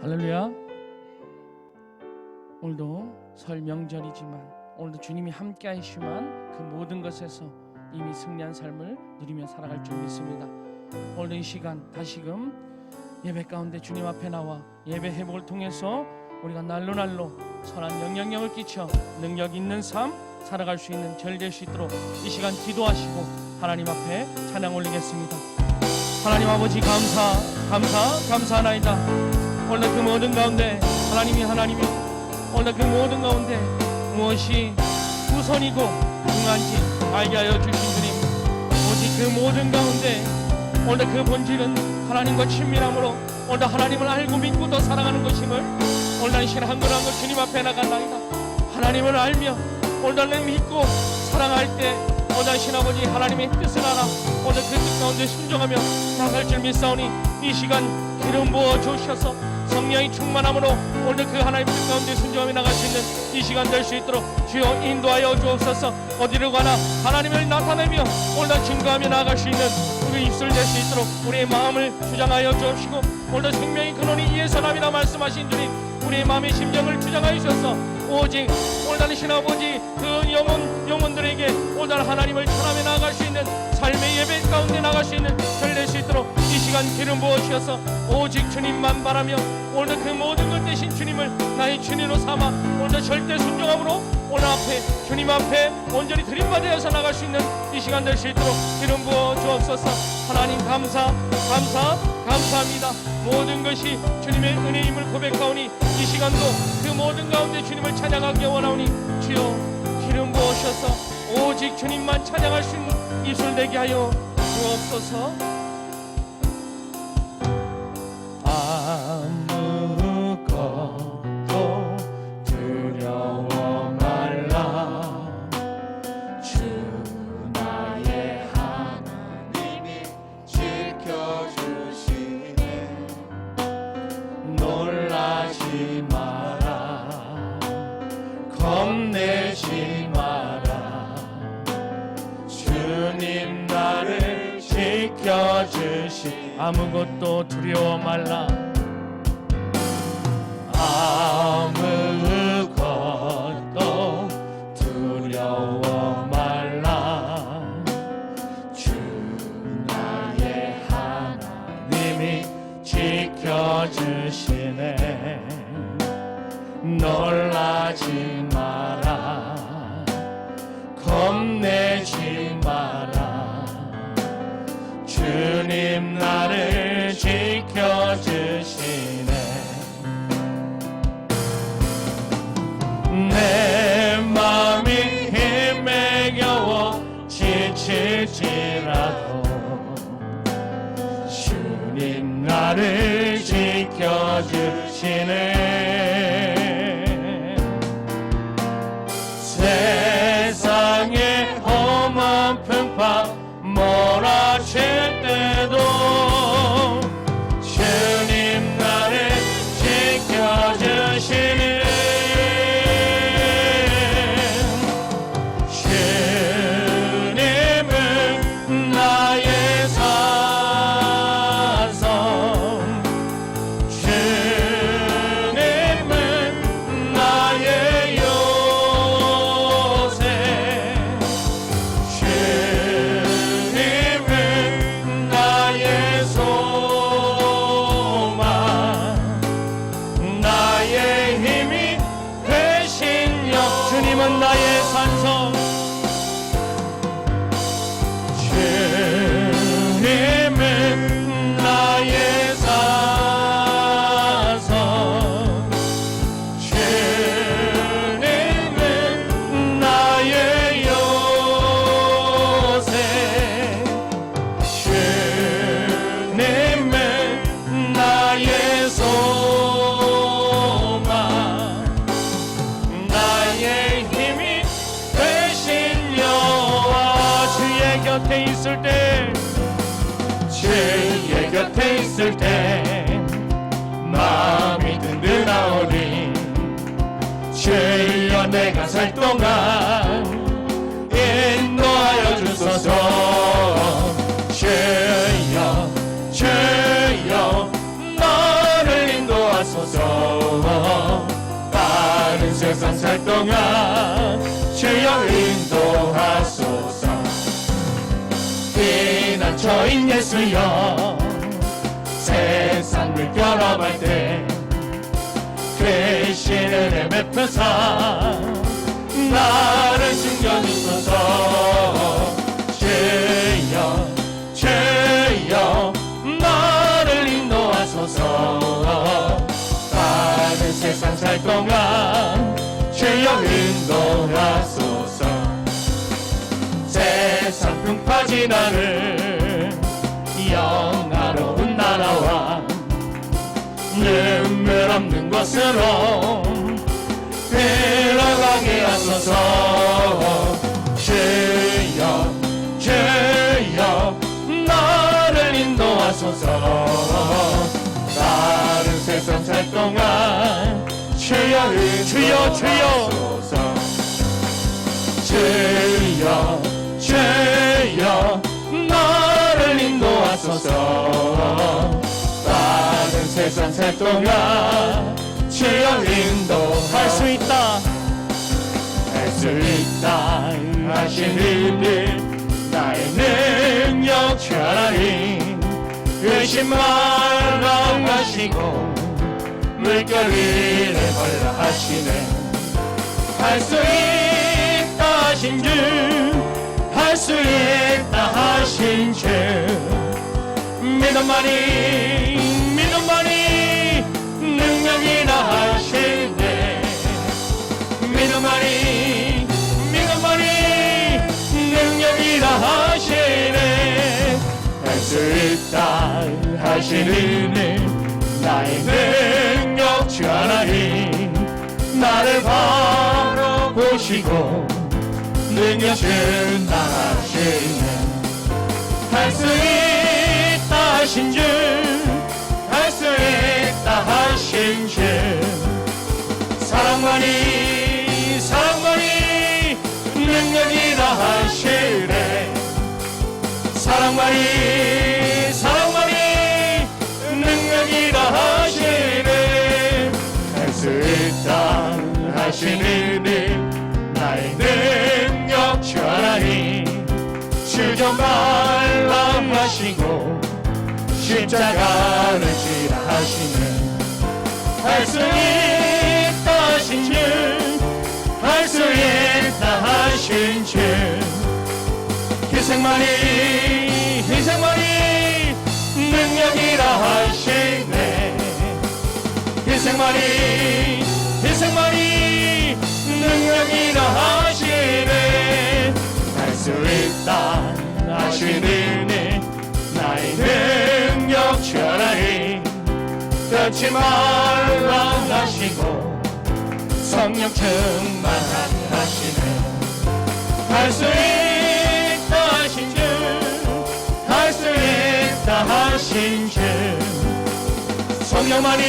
할렐루야. 오늘도 설 명절이지만 오늘도 주님이 함께 하시만 그 모든 것에서 이미 승리한 삶을 누리며 살아갈 줄 믿습니다. 오늘도 이 시간 다시금 예배 가운데 주님 앞에 나와 예배 회복을 통해서 우리가 날로 선한 영향력을 끼쳐 능력 있는 삶 살아갈 수 있는 절될 수 있도록 이 시간 기도하시고 하나님 앞에 찬양 올리겠습니다. 하나님 아버지 감사하나이다. 오늘 그 모든 가운데 하나님이 오늘 그 모든 가운데 무엇이 우선이고 중요한지 알게 하여 주신 주님, 오직 그 모든 가운데 오늘 그 본질은 하나님과 친밀함으로 오늘 하나님을 알고 믿고 더 사랑하는 것임을 오늘 이 시간 한 걸 한 걸 주님 앞에 나간다이다. 하나님을 알며 오늘 믿고 사랑할 때 오늘 신아버지 하나님의 뜻을 알아 오늘 그 뜻 가운데 순종하며 나갈 줄 믿사오니 이 시간 기름 부어 주셔서 성령이 충만함으로 오늘 그 하나님의 뜻 가운데 순종하며 나갈 수 있는 이 시간 될 수 있도록 주여 인도하여 주옵소서. 어디를 가나 하나님을 나타내며 오늘 증거하며 나아갈 수 있는 우리 입술 될 수 있도록 우리의 마음을 주장하여 주옵시고 오늘 생명의 근원이 이에 선함이라 말씀하신 주님, 우리의 마음의 심정을 주장하여 주셔서 오직 오늘 신아버지 그 영혼들에게 오늘 하나님을 전하며 나아갈 수 있는 삶의 예배 가운데 나갈 수 있는 절 될 수 있도록 이 시간 기름 부어 주셔서 오직 주님만 바라며 오늘 그 모든 것 대신 주님을 나의 주님으로 삼아 오늘 절대 순종함으로 오늘 앞에 주님 앞에 온전히 드림받아서 나갈 수 있는 이 시간 될 수 있도록 기름 부어 주옵소서. 하나님 감사합니다. 모든 것이 주님의 은혜임을 고백하오니 이 시간도 그 모든 가운데 주님을 찬양하기 원하오니 주여 기름 부으셔서 오직 주님만 찬양할 수 있는 입술 되게 하여 주옵소서. 아무것도 두려워 말라. 주 나의 하나님이 지켜주시네. 놀라지 마라. 겁내지 마라. 주님 나를 지켜주시. 아무것도 두려워 말라. 아무것도 두려워 말라. 주 나의 하나님이 지켜주시네. 놀라지 마라. 겁내지 마라. 주님 나를 지켜주시네. 내 맘이 힘에 겨워 지칠지라도 주님 나를 지켜주시네. 세상의 험한 풍파 몰아칠 때도 주님 나를 지켜주시네. 주님은 나의 사성. 주님은 나의 요새. 주님은 나의 소망. 나의 힘이 되신 영. 주님은 나의 산성. 주님은 나의 사성. 주님은 나의 요새. 주님은 나의 소망. 나의 힘이 되신 여호와. 주의 곁에 있을 때 주의 곁에 있을 때 마음이 든든하오니 주여 내가 살 동안 인도하여 주소서. 주여 나를 인도하소서. 주인 예수여 세상 물결어갈 때 되신 은혜 베푸사 나를 숨겨주소서 주여 주여 나를 인도하소서 다른 세상 살 동안 주여 인도하소서 세상 풍파진 나를 영화로운 나라와 눈물 없는 곳으로 들어가게 하소서 주여 주여 나를 인도하소서 다른 세상 살 동안 주여 인도하소서 주여 주여 나를 인도하소서 다른 세상 살 동안 주여 인도할 수 있다 할 수 있다 하시는 나의 능력 전하니 의심 말라 하시고 물결 위를 걸라 하시네 할 수 있다 하신 주 할 수 있다 하신 주 믿음만이 능력이라 하시네 믿음만이 능력이라 하시네 할 수 있다 하시는 나의 능력 주 하나님 나를 바라보시고 능력 준다 하시네 할 수 있다 하신 주 할 수 있다 하신 주 사랑만이 능력이라 하시네 사랑만이 능력이라 하시네 할 수 있다 하시는 나의 능력 주 하나님 주저 말라 하시고 십자가를 지라 하시네 할 수 있다 하신 주 할 수 있다 하신 주 희생만이 능력이라 하시네 희생만이 능력이라 하시네 할 수 있다 하시는 나의 능력 주 하나님 끊지 말라 하시고 성령 충만하게 하시네 할 수 있다 하신 주 할 수 있다 하신 주 성령만이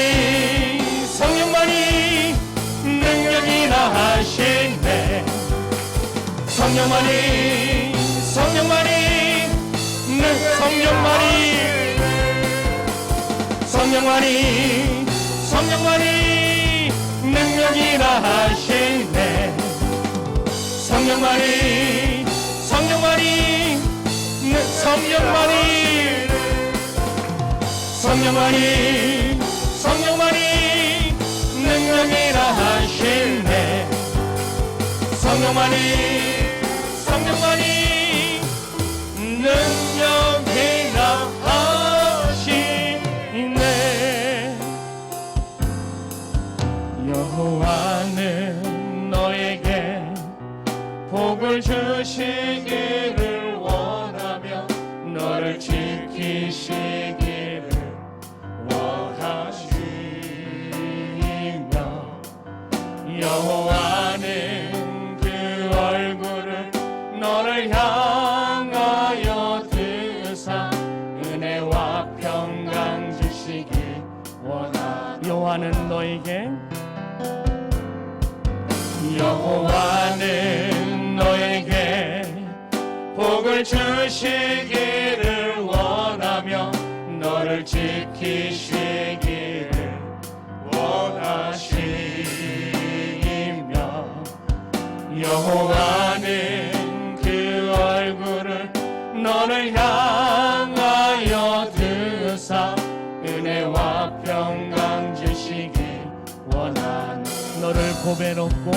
능력이라 하시네 성령만이 능력이라 하시네 성령만이 능력이라 하시네 성령만이 능력이라 하시네 여호와는 너에게 복을 주시기를 원하며 너를 지키시기를 원하시며 여호와는 그 얼굴을 너를 향하여 드사 은혜와 평강 주시기 원하며 여호와는 너에게 복을 주시기를 원하며 너를 지키시기를 원하시며 여호와는 그 얼굴을 너를 향하여 주사 은혜와 평강 주시기 원하노. 너를 보배롭고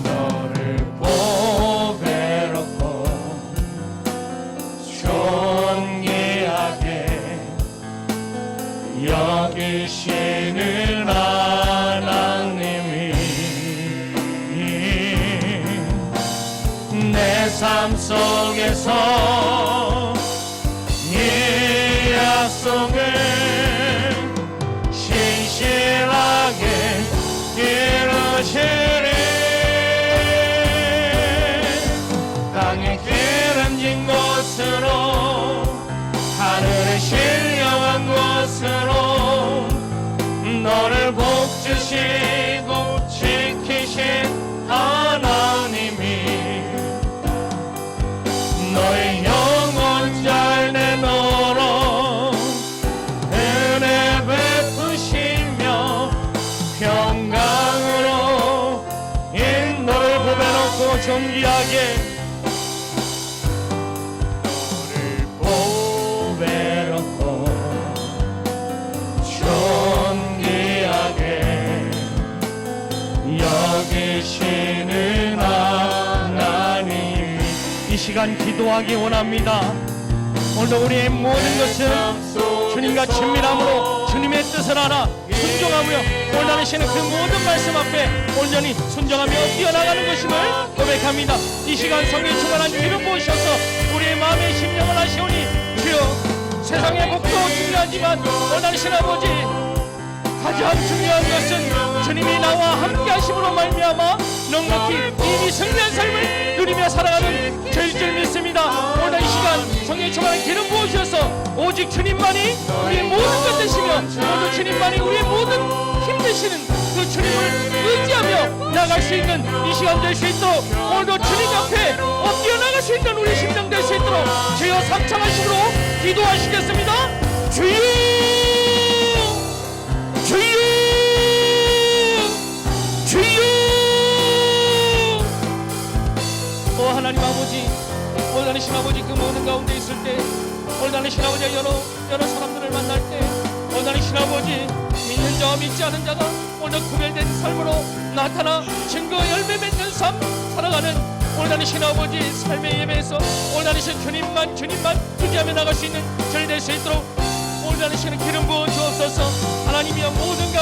너를 보배롭고 존귀하게 여기시는 하나님이 내 삶 속에서 이 약속을 신실하게 이루시리. 땅의 기름진 곳으로 하늘의 신령한 곳으로 너를 복주시고 지키신 하나님이 너의 영혼 잘 내놓으러 은혜 베푸시며 평강으로 인도를 보배롭고 존귀하게 너를 보배롭고 존귀하게 여기시는 하나님. 이 시간 기도하기 원합니다. 오늘도 우리의 모든 것은 주님과 친밀함으로 주님의 뜻을 알아 순종하며 올라가시는 그 모든 말씀 앞에 온전히 순종하며 뛰어나가는 것임을 고백합니다. 이 시간 성령의 충만한 기름 부으셔서 우리의 마음의 심령을 하시오니 주여, 세상의 복도 중요하지만 올라가신 아버지, 가장 중요한 것은 주님이 나와 함께 하심으로 말미암아 넉넉히 이미 승리한 삶을 누리며 살아가는 저희 줄 믿습니다. 오늘 이 시간 성령의 충만한 기름 부으셔서 오직 주님만이 우리의 모든 것 되시며 모두 주님만이 우리의 모든 힘 되시는 그 주님을 의지하며 나갈 수 있는 이 시간 될 수 있도록 오늘도 주님 앞에 엎드려 나갈 수 있는 우리 심령 될 수 있도록 주여 삼창하심으로 기도하시겠습니다. 주여, 주여, 주여. 오 하나님 아버지, 올다니신 아버지, 그 모든 가운데 있을 때 올다니신 아버지 여러 사람들을 만날 때 올다니신 아버지, 믿는 자와 믿지 않은 자가 오늘 구별된 삶으로 나타나 증거 열매 맺는 삶 살아가는 올다니신 아버지 삶의 예배에서 올다니신 주님만 의지하며 나갈 수 있는 저희 될 수 있도록 올다니시는 기름 부어 주옵소서. 하나님이여, 모든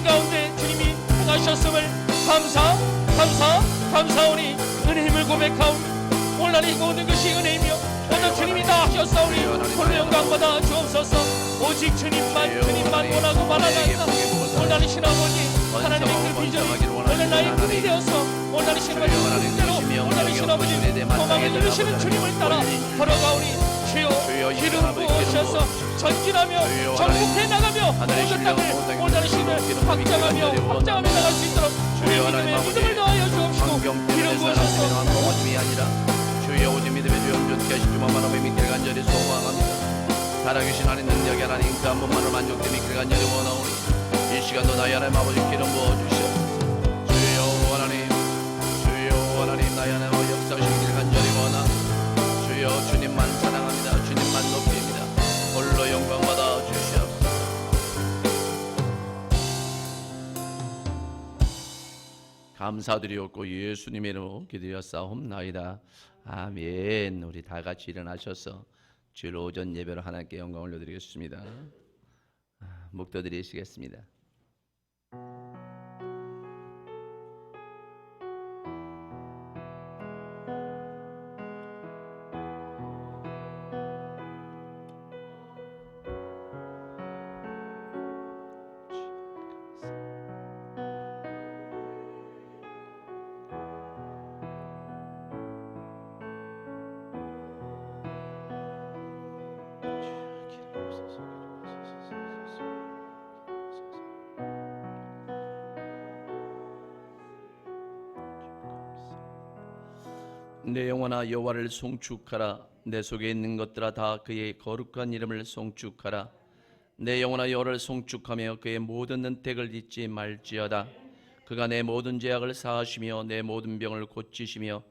가운데 주님이 행하셨음을 감사오니 은혜 힘을 고백하오니 오늘날의 모든 것이 은혜이며 오늘 주님이 다 하셨사오니 홀로 영광 받아 주옵소서. 오직 주님만 원하고 바라간다. 오늘날이신 아버지, 하나님의 그 비전이 오늘 나의 꿈이 되어서 오늘날이신 아버지 꿈대로 오늘날이신 아버지 소망에 누르시는 주님을 따라 걸어가오니 주여, 기름 부으셔서 전진하며 전국해 나가며 모든 땅을 오늘날이신을 확장하며 나갈 수 있도록 주님의 믿음을 더하여 주옵시고 기름 부으셔서 주여, 오직 믿음의 주 온전케 하신 주만 만함의 믿기를 간절히 소망합니다. 살아계신 하나님 능력의 하나님, 그 한 번만으로 만족되며 믿기를 간절히 원하오니 이 시간도 나의 하나님 아버지 기름 부어주시옵소서. 주여 하나님, 나의 하나님 아버지 역사하시기를 간절히 원하오니 주여, 주님만 사랑합니다. 주님만 높입니다. 홀로 영광 받아 주시옵소서. 감사드리옵고 예수님의 이름으로 기도하옵나이다. 아멘. 우리 다 같이 일어나셔서 주일 오전 예배로 하나님께 영광 올려드리겠습니다. 묵도드리시겠습니다. 내 영혼아 여호와를 송축하라. 내 속에 있는 것들아 다 그의 거룩한 이름을 송축하라. 내 영혼아 여호와를 송축하며 그의 모든 은택을 잊지 말지어다. 그가 내 모든 죄악을 사하시며 내 모든 병을 고치시며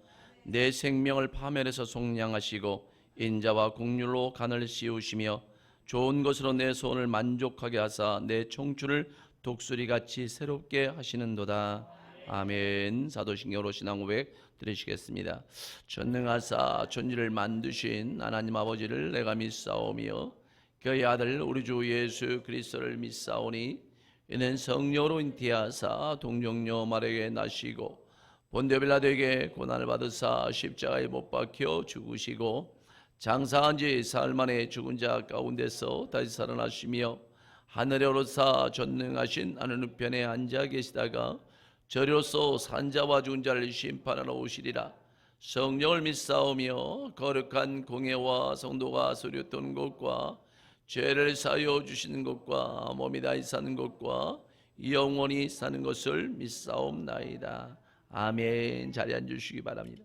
내 생명을 파멸해서 속량하시고 인자와 국률로 간을 씌우시며 좋은 것으로 내 소원을 만족하게 하사 내 청춘을 독수리같이 새롭게 하시는도다. 아멘. 사도신경으로 신앙 고백 드리시겠습니다. 전능하사 천지를 만드신 하나님 아버지를 내가 믿사오며 그의 아들 우리 주 예수 그리스도를 믿사오니 이는 성령으로 잉태하사 동정녀 마리아에게 나시고 본디오 빌라도에게 고난을 받으사 십자가에 못 박혀 죽으시고 장사한 지 사흘 만에 죽은 자 가운데서 다시 살아나시며 하늘에 오르사 전능하신 하늘 우편에 앉아 계시다가 저리로서 산자와 죽은 자를 심판하러 오시리라. 성령을 믿사오며 거룩한 공예와 성도가 소리었던 것과 죄를 사하여 주시는 것과 몸이 다시 사는 것과 영원히 사는 것을 믿사옵나이다. 아멘. 자리에 앉으시기 바랍니다.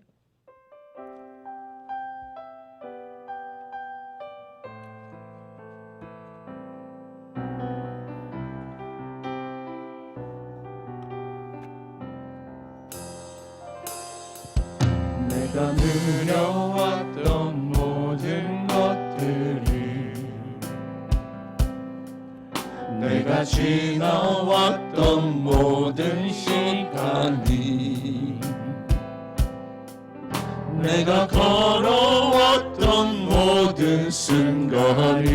내가 누려왔던 모든 것들이 내가 지나왔던 모든 시간이 내가 걸어왔던 모든 순간이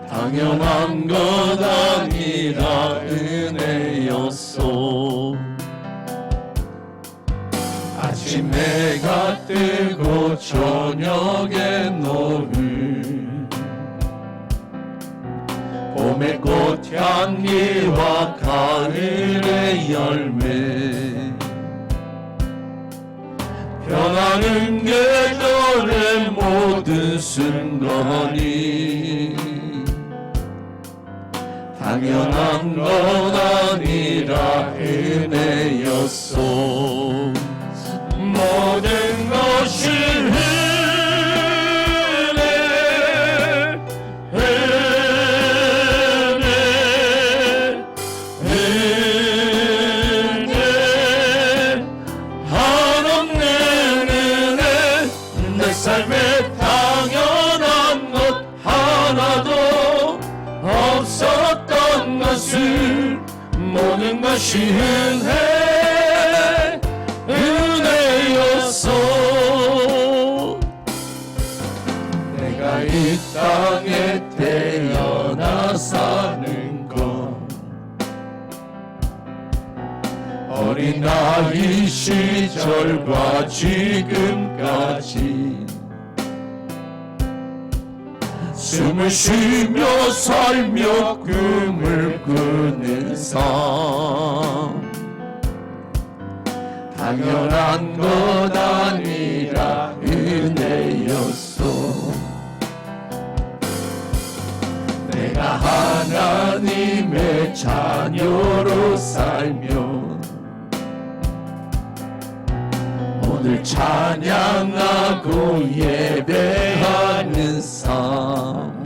당연한 것 아니라 은혜였소. 아침 해가 뜨고 저녁에 노을 봄의 꽃향기와 가을의 열매 변하는 계절의 모든 순간이 당연한 것 아니라 은혜였소. 모든 것이 은혜 한없는 은혜 내 삶에 당연한 것 하나도 없었던 것을 모든 것이 은혜였소. 내가 이 땅에 태어나 사는 건 어린아이 시절과 지금까지 숨을 쉬며 살며 꿈을 꾸는 삶 당연한 것 아니라 은혜였소. 내가 하나님의 자녀로 살면 오늘 찬양하고 예배하는 삶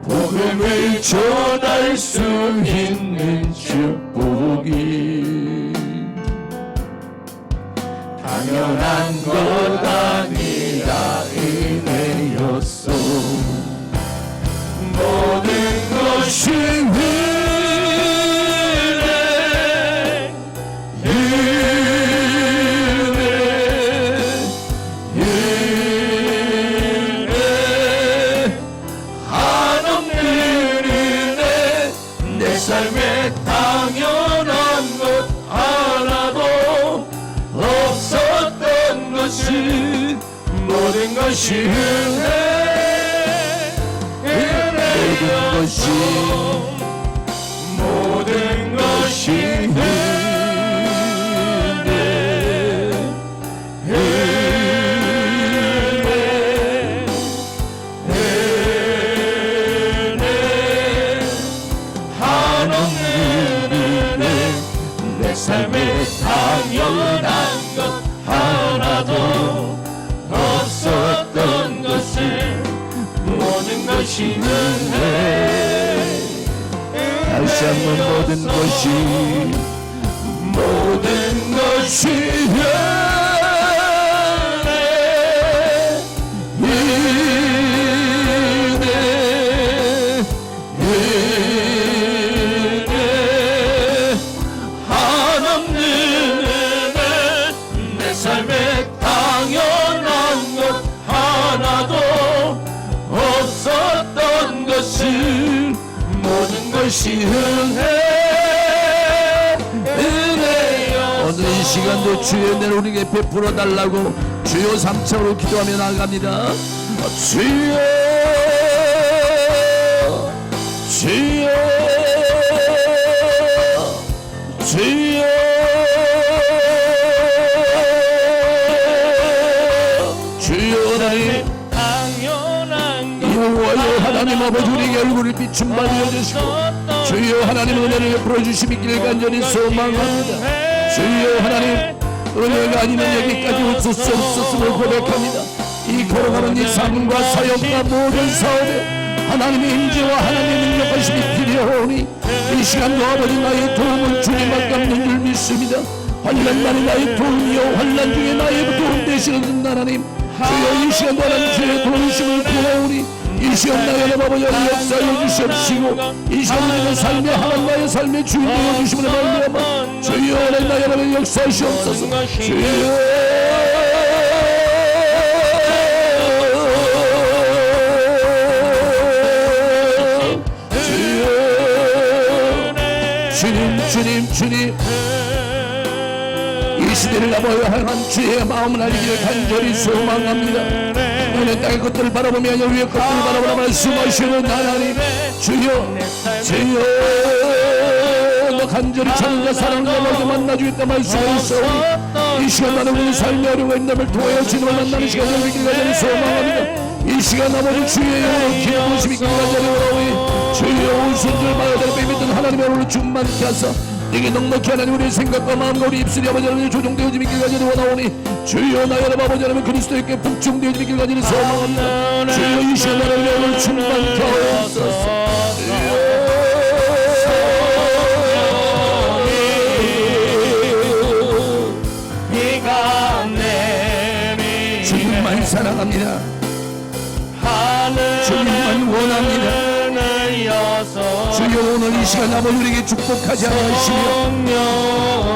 복음을 전할 수 있는 축복이 당연한 것 아니라 은혜였소. 모든 것이 삶에 당연한 것 하나도 없었던 것이 모든 것이 은혜였소. 모든 것이 삶에 당연한 것 하나도 없었던 것을 모든 것이 은혜. 다시 한번 모든 것이 은혜. 것이 은혜요. 오늘 이 시간도 주의 은혜를 우리에게 베풀어 달라고 주여 3차로 기도하며 나아갑니다. 주여 주여 주여 주여 하나님 여호와여 하나님 아버지 우리에게 얼굴을 비춘 바 되어주시고 주여 하나님 은혜를 베풀어 주시길 간절히 소망합니다. 주여 하나님 은혜가 아니면 여기까지 올 수 없었음을 고백합니다. 이 걸어가는 이 삶과 사역과 모든 사업에 하나님의 임재와 하나님의 능력하심이 필요하오니 이 시간도 아버지 나의 도움은 주님밖에 없는 줄 믿습니다. 환난만이 나의 도움이요 환난 중에 나의 도움 되시는 하나님 주여 이 시간도 하나님 주의 도우심을 구하오니 이 시간 나의 아버지를 역사해 주시옵시고 이 시간 우리의 삶의 하나님 나의 삶의 주인 되어 주심을 말미암아 주여 하나님 나의 아버지 역사하시옵소서. 주여 주님 이 시대를 넘어야 향한 주의 마음을 알기를 간절히 소망합니다. 오늘 땅의 것들을 바라보며 위의 것들을 바라보라 말씀하시는 하나님 주여 너 간절히 찾는 자 사랑과 너를 만나주겠다 말씀하셨사오니 이 시간 나는 우리 삶의 어려움과 힘듦을 통하여 주님을 만나는 시간을 되기를 간절히 소망합니다. 이 시간 아버지 주의 영으로 기도하시기 있기를 간절히 원하오니 주여 오순절 마여대로 믿는 하나님의 오늘 충만케 하사 내게 넉넉히 하나님 우리의 생각과 마음과 우리 입술이 아버지 하나님 조종되어지기 있기를 간절히 원하오니 주여 나의 아버지 하나님 그리스도에게 복종되어지기 있기를 간절히 소망합니다. 주여 이 시간 하나님의 오늘 충만케 하옵소서. 주님만 사랑합니다. 주님만 원합니다. 주여 오늘 이 시간 아버지 우리에게 축복하지 않으시며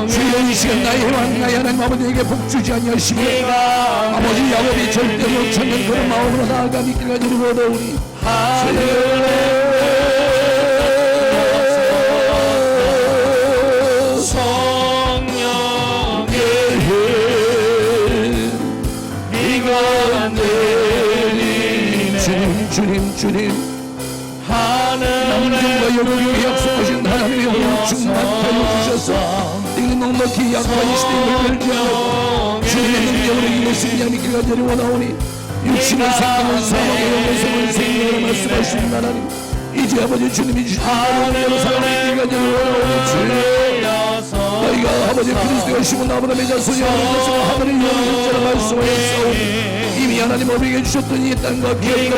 주여 이 시간 나의 왕 나의 하나님 아버지에게 복주지 않으시며 아버지 야곱이 절대 못 찾는 그런 마음으로 나아가 믿기를 간절히 원하오니 주님 남중과 여러분에게 약속하신 하나님의 오늘 충만하여 주셔서 이는 넉넉히 약한 이 시대에 걸지 않고 주님의 능력으로 이기는 승리함이 있기를 간절히 원하오니 육신의 생명은 사망의 영생을 생명으로 말씀하시는 하나님 이제 아버지 주님이 주신 하나님의 사랑을 있기를 간절히 원하오니 너희가 아버지 그리스도가 심은 아브라함의 자손이 하나님께서 하늘의 영원한 자라 말씀하였사오니 이미 하나님 우리에게 주셨던 이 땅과 기업과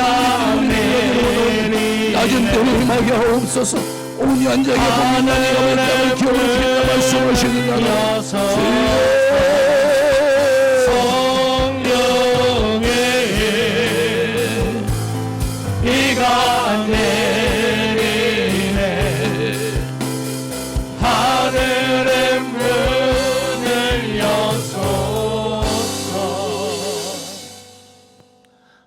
낮은 때로 임하게 하옵소서. 온유 한자에게 복만 나니 어머니 땅을 기업을 주겠다 말씀하시는 나라 성령의 비가 내리네 하늘의 문을 여소서.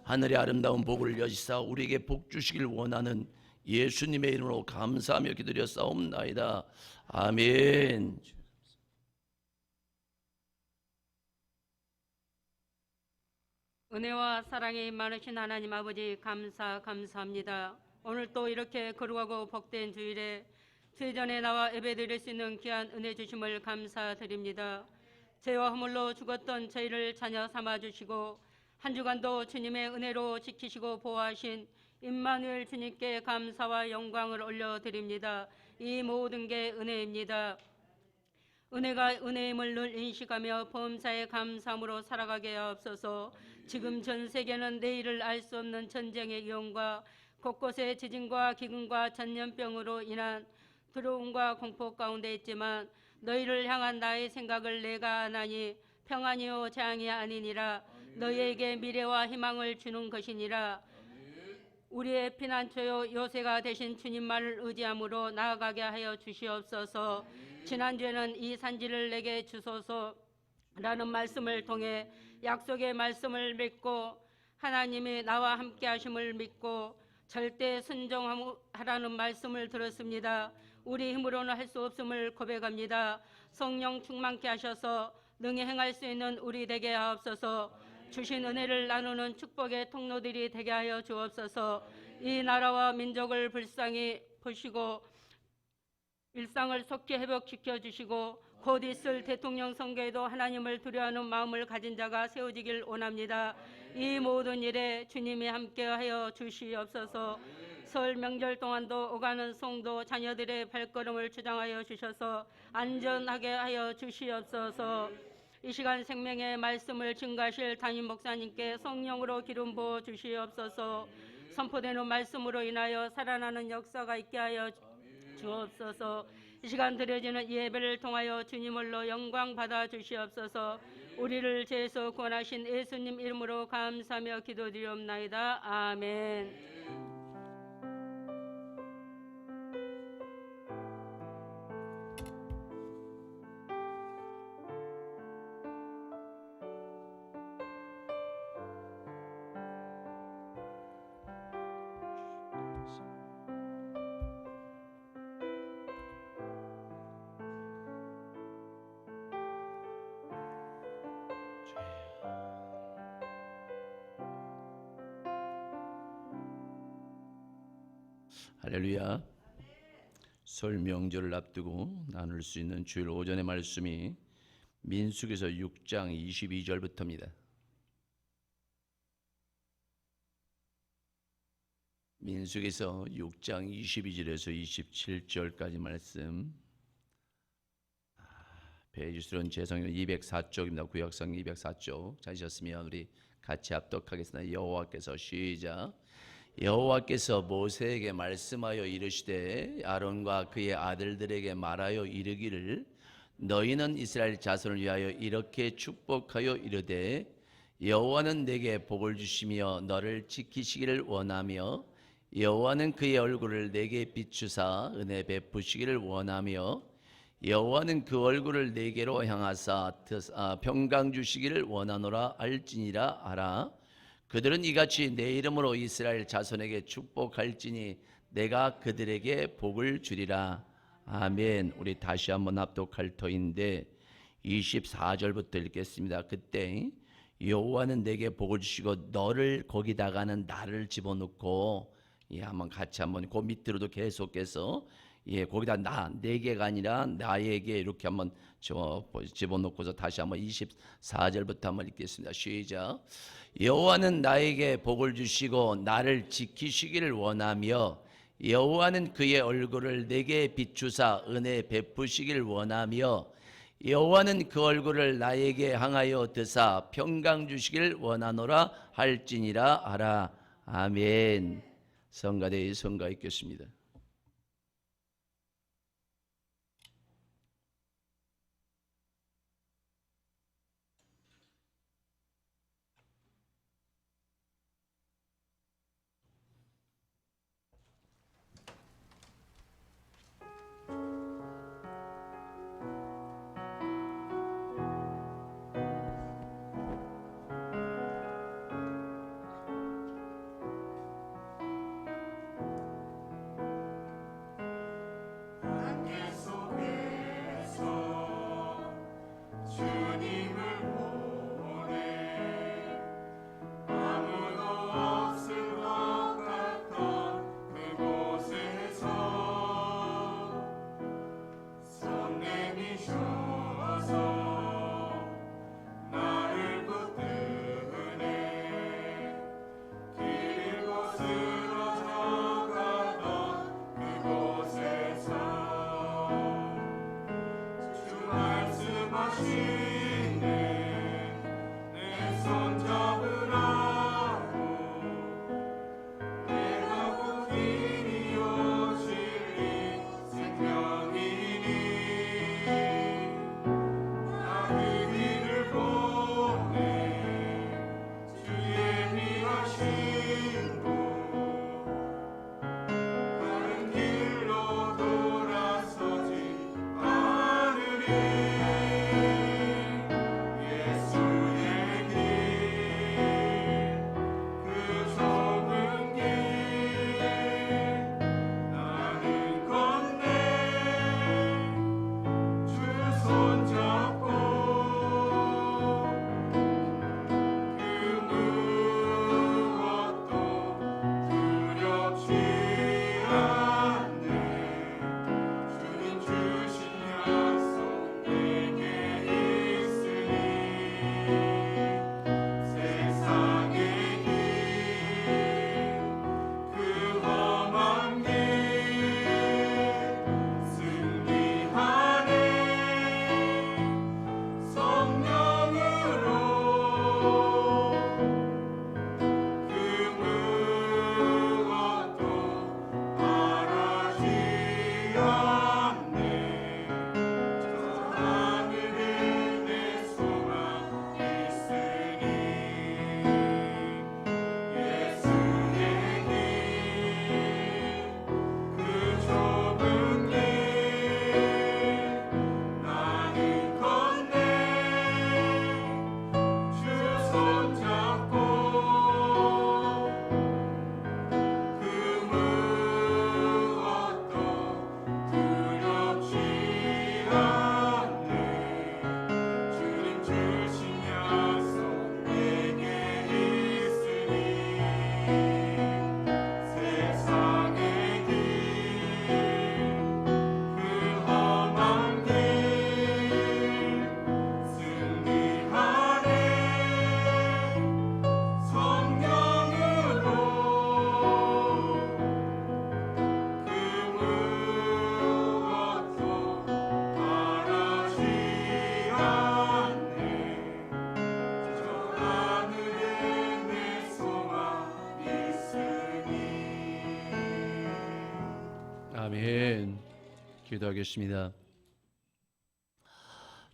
하늘의 아름다운 복을 여시사 우리에게 복 주시길 원하는 예수님의 이름으로 감사하며 기도드렸사옵나이다. 아멘. 은혜와 사랑이 많으신 하나님 아버지 감사합니다. 오늘 또 이렇게 거룩하고 복된 주일에 세전에 나와 예배드릴 수 있는 귀한 은혜 주심을 감사드립니다. 죄와 허물로 죽었던 저희를 자녀 삼아주시고 한 주간도 주님의 은혜로 지키시고 보호하신 임마누엘 주님께 감사와 영광을 올려드립니다. 이 모든 게 은혜입니다. 은혜가 은혜임을 늘 인식하며 범사에 감사함으로 살아가게 하옵소서. 지금 전 세계는 내일을 알 수 없는 전쟁의 위험과 곳곳에 지진과 기근과 전염병으로 인한 두려움과 공포 가운데 있지만 너희를 향한 나의 생각을 내가 아나니 평안이요 재앙이 아니니라. 너희에게 미래와 희망을 주는 것이니라. 우리의 피난처요 요새가 되신 주님만을 의지함으로 나아가게 하여 주시옵소서. 지난주에는 이 산지를 내게 주소서라는 말씀을 통해 약속의 말씀을 믿고 하나님이 나와 함께 하심을 믿고 절대 순종하라는 말씀을 들었습니다. 우리 힘으로는 할 수 없음을 고백합니다. 성령 충만케 하셔서 능히 행할 수 있는 우리 되게 하옵소서. 주신 은혜를 나누는 축복의 통로들이 되게 하여 주옵소서. 이 나라와 민족을 불쌍히 보시고 일상을 속히 회복시켜 주시고 곧 있을 대통령 선거에도 하나님을 두려워하는 마음을 가진 자가 세워지길 원합니다. 이 모든 일에 주님이 함께하여 주시옵소서. 설 명절 동안도 오가는 성도 자녀들의 발걸음을 주장하여 주셔서 안전하게 하여 주시옵소서. 이 시간 생명의 말씀을 증가하실 담임 목사님께 성령으로 기름 부어 주시옵소서. 선포되는 말씀으로 인하여 살아나는 역사가 있게 하여 주옵소서. 이 시간 드려지는 예배를 통하여 주님을로 영광 받아 주시옵소서. 우리를 죄에서 구원하신 예수님 이름으로 감사하며 기도드리옵나이다. 아멘. 할렐루야. 설 명절을 앞두고 나눌 수 있는 주일 오전의 말씀이 민수기서 6장 22절부터입니다. 민수기서 6장 22절에서 27절까지 말씀. 페이지수는 제성경 204쪽입니다. 구역성 204쪽. 찾으셨으면 우리 같이 합독하겠습니다. 여호와께서 시작. 여호와께서 모세에게 말씀하여 이르시되 아론과 그의 아들들에게 말하여 이르기를 너희는 이스라엘 자손을 위하여 이렇게 축복하여 이르되 여호와는 내게 복을 주시며 너를 지키시기를 원하며 여호와는 그의 얼굴을 내게 비추사 은혜 베푸시기를 원하며 여호와는 그 얼굴을 내게로 향하사 평강 주시기를 원하노라 할지니라 하라. 그들은 이같이 내 이름으로 이스라엘 자손에게 축복할지니 내가 그들에게 복을 주리라. 아멘. 우리 다시 한번 합독할 터인데 24절부터 읽겠습니다. 그때 여호와는 내게 복을 주시고 너를 거기다가는 나를 집어넣고 한번 같이 한번 그 밑으로도 계속해서 거기다 내게가 아니라 나에게 이렇게 한번 집어넣고서 다시 한번 24절부터 한번 읽겠습니다. 시작. 여호와는 나에게 복을 주시고 나를 지키시기를 원하며 여호와는 그의 얼굴을 내게 비추사 은혜 베푸시기를 원하며 여호와는 그 얼굴을 나에게 향하여 드사 평강 주시기를 원하노라 할지니라 하라. 아멘. 성가대의 성가 있겠습니다. 기도하겠습니다.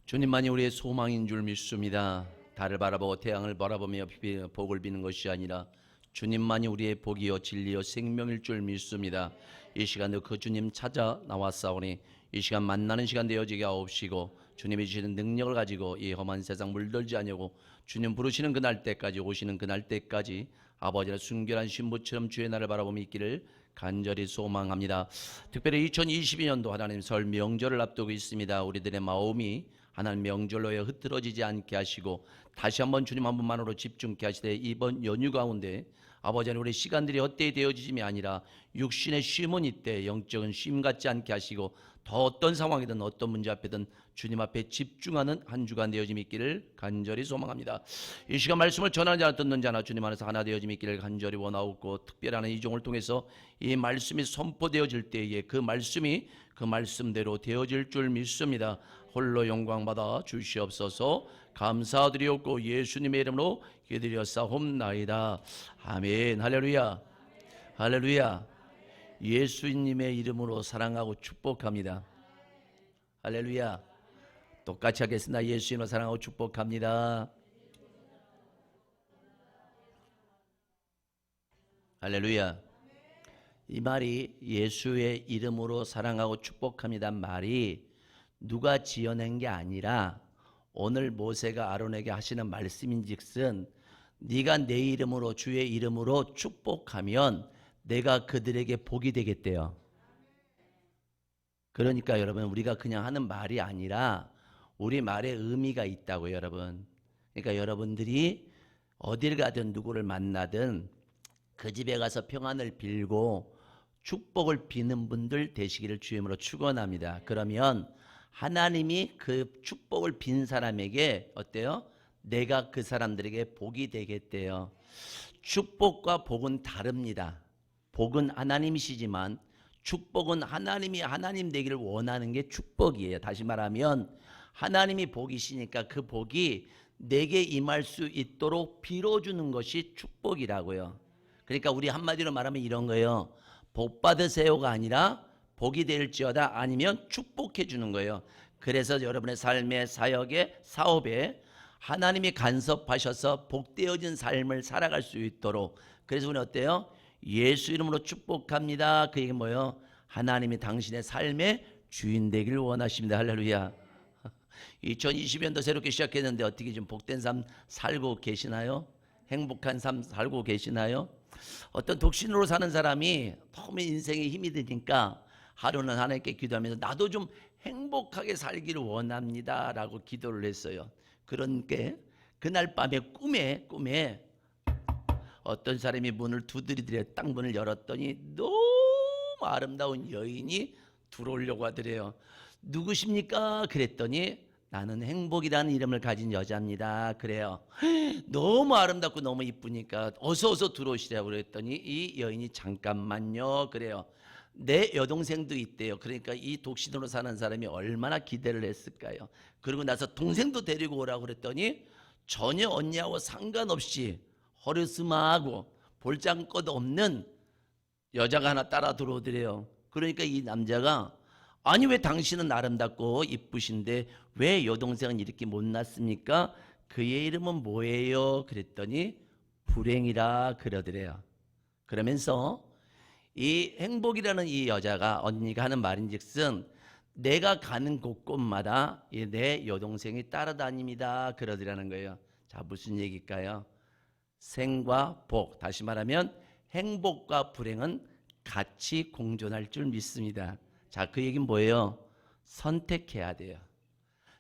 주님만이 우리의 소망인 줄 믿습니다. 달을 바라보고 태양을 바라보며 복을 비는 것이 아니라 주님만이 우리의 복이요 진리요 생명일 줄 믿습니다. 이 시간도 그 주님 찾아 나왔사오니 이 시간 만나는 시간 되어지게 하옵시고 주님이 주시는 능력을 가지고 이 험한 세상 물들지 아니하고 주님 부르시는 그날 때까지 오시는 그날 때까지 아버지의 순결한 신부처럼 주의 날을 바라보며 있기를 간절히 소망합니다. 특별히 2022년도 하나님 설 명절을 앞두고 있습니다. 우리들의 마음이 하나님 명절로에 흐트러지지 않게 하시고 다시 한번 주님 한 분만으로 집중케 하시되 이번 연휴 가운데 아버지 하나님 우리 시간들이 헛되이 되어지심이 아니라 육신의 쉼은 이때 영적인 쉼 같지 않게 하시고 더 어떤 상황이든 어떤 문제 앞에든 주님 앞에 집중하는 한 주간 되어짐 있기를 간절히 소망합니다. 이 시간 말씀을 전하는 자나 듣는 자나 주님 안에서 하나 되어짐 있기를 간절히 원하옵고 특별한 이종을 통해서 이 말씀이 선포되어질 때에 그 말씀이 그 말씀대로 되어질 줄 믿습니다. 홀로 영광받아 주시옵소서. 감사드리옵고 예수님의 이름으로 기도드렸사옵나이다. 아멘. 할렐루야. 할렐루야. 예수님의 이름으로 사랑하고 축복합니다. 할렐루야. 똑같이 하겠습니다. 예수님을 사랑하고 축복합니다. 할렐루야. 이 말이 예수의 이름으로 사랑하고 축복합니다 말이 누가 지어낸 게 아니라 오늘 모세가 아론에게 하시는 말씀인즉슨 네가 내 이름으로 주의 이름으로 축복하면 내가 그들에게 복이 되겠대요. 그러니까 여러분 우리가 그냥 하는 말이 아니라 우리 말에 의미가 있다고요 여러분. 그러니까 여러분들이 어딜 가든 누구를 만나든 그 집에 가서 평안을 빌고 축복을 비는 분들 되시기를 주임으로 축원합니다. 그러면 하나님이 그 축복을 빈 사람에게 어때요? 내가 그 사람들에게 복이 되겠대요. 축복과 복은 다릅니다. 복은 하나님이시지만 축복은 하나님이 하나님 되기를 원하는 게 축복이에요. 다시 말하면 하나님이 복이시니까 그 복이 내게 임할 수 있도록 빌어주는 것이 축복이라고요. 그러니까 우리 한마디로 말하면 이런 거예요. 복 받으세요가 아니라 복이 될지어다 아니면 축복해 주는 거예요. 그래서 여러분의 삶의 사역에 사업에 하나님이 간섭하셔서 복되어진 삶을 살아갈 수 있도록 그래서 우리는 어때요? 예수 이름으로 축복합니다. 그 얘기 뭐예요? 하나님이 당신의 삶의 주인 되기를 원하십니다. 할렐루야. 2020년도 새롭게 시작했는데 어떻게 좀 복된 삶 살고 계시나요? 행복한 삶 살고 계시나요? 어떤 독신으로 사는 사람이 너무 인생에 힘이 드니까 하루는 하나님께 기도하면서 나도 좀 행복하게 살기를 원합니다 라고 기도를 했어요. 그러니까 그날 밤에 꿈에 어떤 사람이 문을 두드리더래. 딱 문을 열었더니 너무 아름다운 여인이 들어오려고 하더래요. 누구십니까? 그랬더니 나는 행복이라는 이름을 가진 여자입니다. 그래요. 너무 아름답고 너무 이쁘니까 어서 들어오시라고 그랬더니 이 여인이 잠깐만요. 그래요. 내 여동생도 있대요. 그러니까 이 독신으로 사는 사람이 얼마나 기대를 했을까요? 그러고 나서 동생도 데리고 오라고 그랬더니 전혀 언니하고 상관없이 허르스마하고 볼장것 없는 여자가 하나 따라 들어오더래요. 그러니까 이 남자가 아니 왜 당신은 아름답고 이쁘신데 왜 여동생은 이렇게 못났습니까? 그의 이름은 뭐예요? 그랬더니 불행이라 그러더래요. 그러면서 이 행복이라는 이 여자가 언니가 하는 말인즉슨 내가 가는 곳곳마다 내 여동생이 따라다닙니다 그러더라는 거예요. 자 무슨 얘기일까요? 생과 복, 다시 말하면 행복과 불행은 같이 공존할 줄 믿습니다. 자, 그 얘기는 뭐예요? 선택해야 돼요.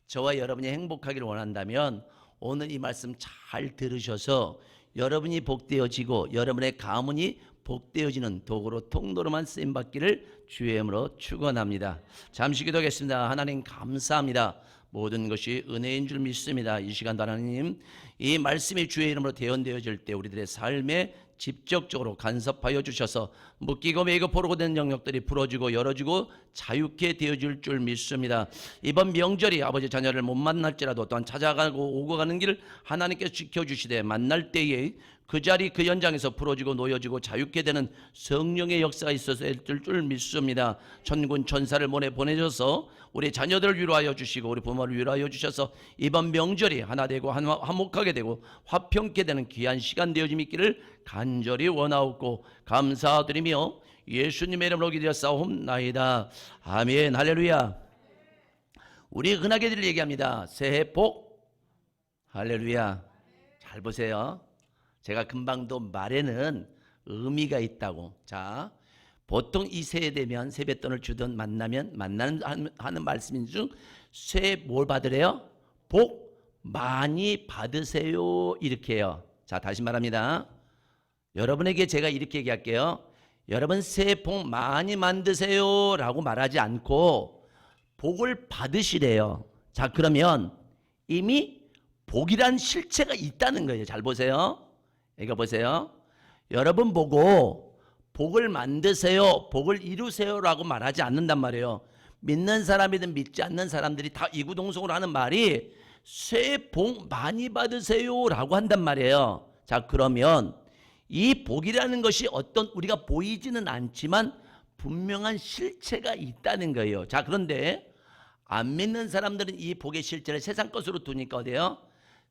저와 여러분이 행복하기를 원한다면 오늘 이 말씀 잘 들으셔서 여러분이 복되어지고 여러분의 가문이 복되어지는 도구로 통로로만 쓰임받기를 주의 이름으로 축원합니다. 잠시 기도하겠습니다. 하나님 감사합니다. 모든 것이 은혜인 줄 믿습니다. 이 시간도 하나님 이 말씀이 주의 이름으로 대언되어질 때 우리들의 삶에 직접적으로 간섭하여 주셔서 묶이고 매이고 포로고 된 영역들이 풀어지고 열어지고 자유케 되어질 줄 믿습니다. 이번 명절이 아버지 자녀를 못 만날지라도 또한 찾아가고 오고 가는 길을 하나님께서 지켜주시되 만날 때에 그 자리 그 현장에서 풀어지고 놓여지고 자유케 되는 성령의 역사가 있어서 될 줄 믿습니다. 천군 천사를 보내셔서 우리 자녀들을 위로하여 주시고 우리 부모를 위로하여 주셔서 이번 명절이 하나 되고 화목하게 되고 화평케 되는 귀한 시간 되어짐 있기를 간절히 원하옵고 감사드리며 예수님의 이름으로 기도하옵나이다. 아멘. 할렐루야. 우리 흔하게들 얘기합니다. 새해 복. 할렐루야. 잘 보세요. 제가 금방도 말에는 의미가 있다고. 자, 보통 이 새해 되면 세뱃돈을 주든 만나는 하는 말씀 중 새해 뭘 받으래요? 복 많이 받으세요 이렇게 해요. 자, 다시 말합니다. 여러분에게 제가 이렇게 얘기할게요. 여러분 새해 복 많이 만드세요 라고 말하지 않고 복을 받으시래요. 자, 그러면 이미 복이란 실체가 있다는 거예요. 잘 보세요. 이거 보세요. 여러분 보고 복을 만드세요, 복을 이루세요 라고 말하지 않는단 말이에요. 믿는 사람이든 믿지 않는 사람들이 다 이구동성으로 하는 말이 새해 복 많이 받으세요 라고 한단 말이에요. 자, 그러면 이 복이라는 것이 어떤 우리가 보이지는 않지만 분명한 실체가 있다는 거예요. 자, 그런데 안 믿는 사람들은 이 복의 실체를 세상 것으로 두니까 어때요?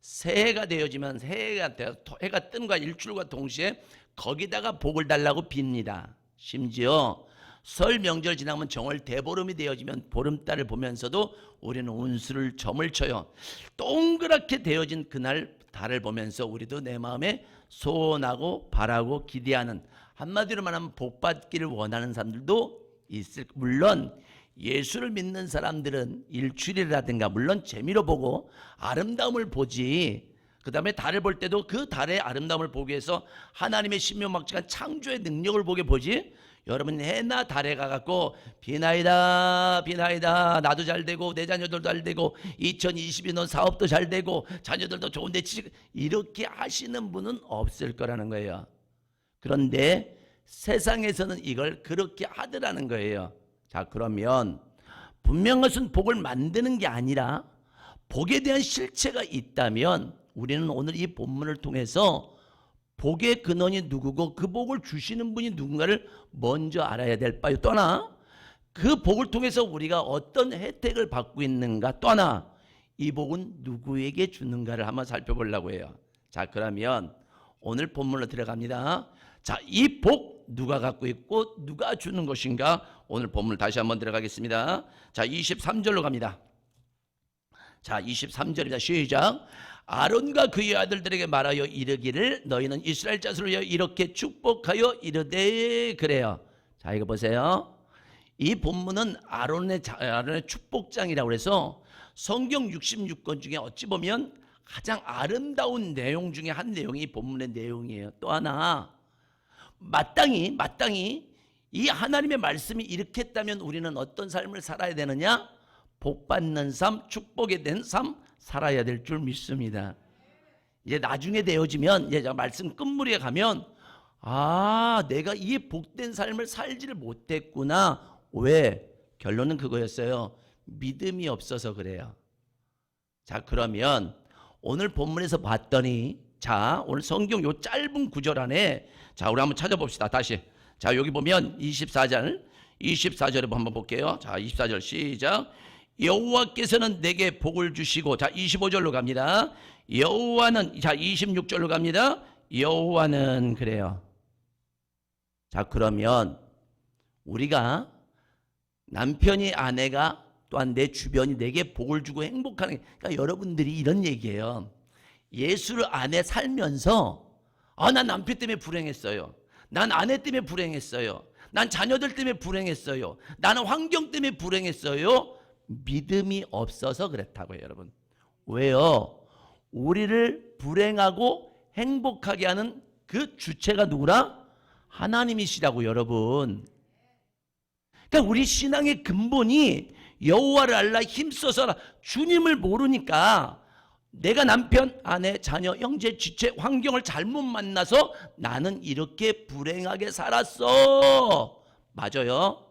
새해가 되어지면 해가 뜸과 일출과 동시에 거기다가 복을 달라고 빕니다. 심지어 설 명절 지나면 정월 대보름이 되어지면 보름달을 보면서도 우리는 운수를 점을 쳐요. 동그랗게 되어진 그날 달을 보면서 우리도 내 마음에 소원하고 바라고 기대하는, 한마디로 말하면 복받기를 원하는 사람들도 있을. 물론 예수를 믿는 사람들은 일출이라든가 물론 재미로 보고 아름다움을 보지, 그 다음에 달을 볼 때도 그 달의 아름다움을 보기 위해서 하나님의 신묘막측한 창조의 능력을 보게 보지, 여러분 해나 달에 가갖고 비나이다 비나이다 나도 잘 되고 내 자녀들도 잘 되고 2022년 사업도 잘 되고 자녀들도 좋은데 이렇게 하시는 분은 없을 거라는 거예요. 그런데 세상에서는 이걸 그렇게 하더라는 거예요. 자, 그러면 분명한 것은 복을 만드는 게 아니라 복에 대한 실체가 있다면 우리는 오늘 이 본문을 통해서 복의 근원이 누구고 그 복을 주시는 분이 누군가를 먼저 알아야 될 바요. 또 하나, 그 복을 통해서 우리가 어떤 혜택을 받고 있는가, 또 하나 이 복은 누구에게 주는가를 한번 살펴보려고 해요. 자, 그러면 오늘 본문으로 들어갑니다. 자, 이 복 누가 갖고 있고 누가 주는 것인가, 오늘 본문을 다시 한번 들어가겠습니다. 자, 23절로 갑니다. 자, 23절입니다. 시작. 아론과 그의 아들들에게 말하여 이르기를 너희는 이스라엘 자손을 위하여 이렇게 축복하여 이르되, 그래요. 자, 이거 보세요. 이 본문은 아론의 축복장이라고 해서 성경 66권 중에 어찌 보면 가장 아름다운 내용 중에 한 내용이 이 본문의 내용이에요. 또 하나, 마땅히 이 하나님의 말씀이 이렇게 했다면 우리는 어떤 삶을 살아야 되느냐? 복받는 삶, 축복에 된 삶 살아야 될 줄 믿습니다. 이제 나중에 되어지면 이제 말씀 끝물에 가면 내가 이 복된 삶을 살지를 못했구나. 왜? 결론은 그거였어요. 믿음이 없어서 그래요. 자, 그러면 오늘 본문에서 봤더니, 자, 오늘 성경 요 짧은 구절 안에, 자, 우리 한번 찾아봅시다. 다시. 자, 여기 보면 24절에 한번 볼게요. 자, 24절 시작. 여호와께서는 내게 복을 주시고, 자, 25절로 갑니다. 여호와는, 자, 26절로 갑니다. 여호와는, 그래요. 자, 그러면 우리가 남편이, 아내가, 또한 내 주변이 내게 복을 주고 행복하는, 그러니까 여러분들이 이런 얘기예요. 예수를 안에 살면서 난 남편 때문에 불행했어요, 난 아내 때문에 불행했어요, 난 자녀들 때문에 불행했어요, 나는 환경 때문에 불행했어요. 믿음이 없어서 그렇다고요, 여러분. 왜요? 우리를 불행하고 행복하게 하는 그 주체가 누구라? 하나님이시라고, 여러분. 그러니까 우리 신앙의 근본이 여호와를 알라 힘써서 주님을 모르니까 내가 남편, 아내, 자녀, 형제, 지체, 환경을 잘못 만나서 나는 이렇게 불행하게 살았어. 맞아요.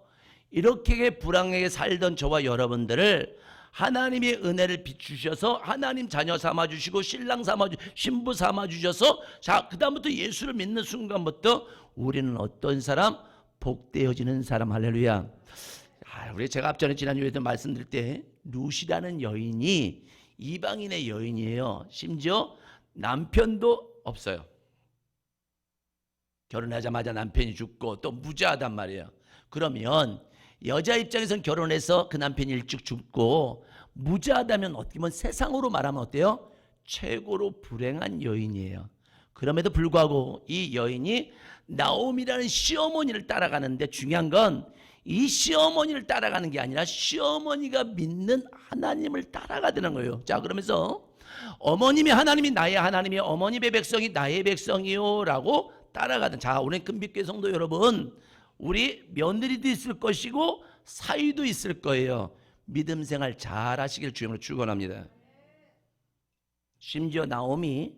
이렇게 불행하게 살던 저와 여러분들을 하나님의 은혜를 비추셔서 하나님 자녀 삼아주시고 신랑 신부 삼아주셔서, 자, 그 다음부터 예수를 믿는 순간부터 우리는 어떤 사람? 복되어지는 사람. 할렐루야. 우리 제가 앞전에 지난주에도 말씀드릴 때 룻이라는 여인이 이방인의 여인이에요. 심지어 남편도 없어요. 결혼하자마자 남편이 죽고 또 무자하단 말이에요. 그러면 여자 입장에선 결혼해서 그 남편이 일찍 죽고 무자하다면 어떻게 보면 세상으로 말하면 어때요? 최고로 불행한 여인이에요. 그럼에도 불구하고 이 여인이 나오미라는 시어머니를 따라가는데, 중요한 건 이 시어머니를 따라가는 게 아니라 시어머니가 믿는 하나님을 따라가더는 거예요. 자, 그러면서 어머님이 하나님이 나의 하나님이요, 어머님의 백성이 나의 백성이요 라고 따라가던. 자, 오늘 금빛교회 성도 여러분, 우리 며느리도 있을 것이고 사위도 있을 거예요. 믿음 생활 잘 하시길 주님으로 축원합니다. 심지어 나오미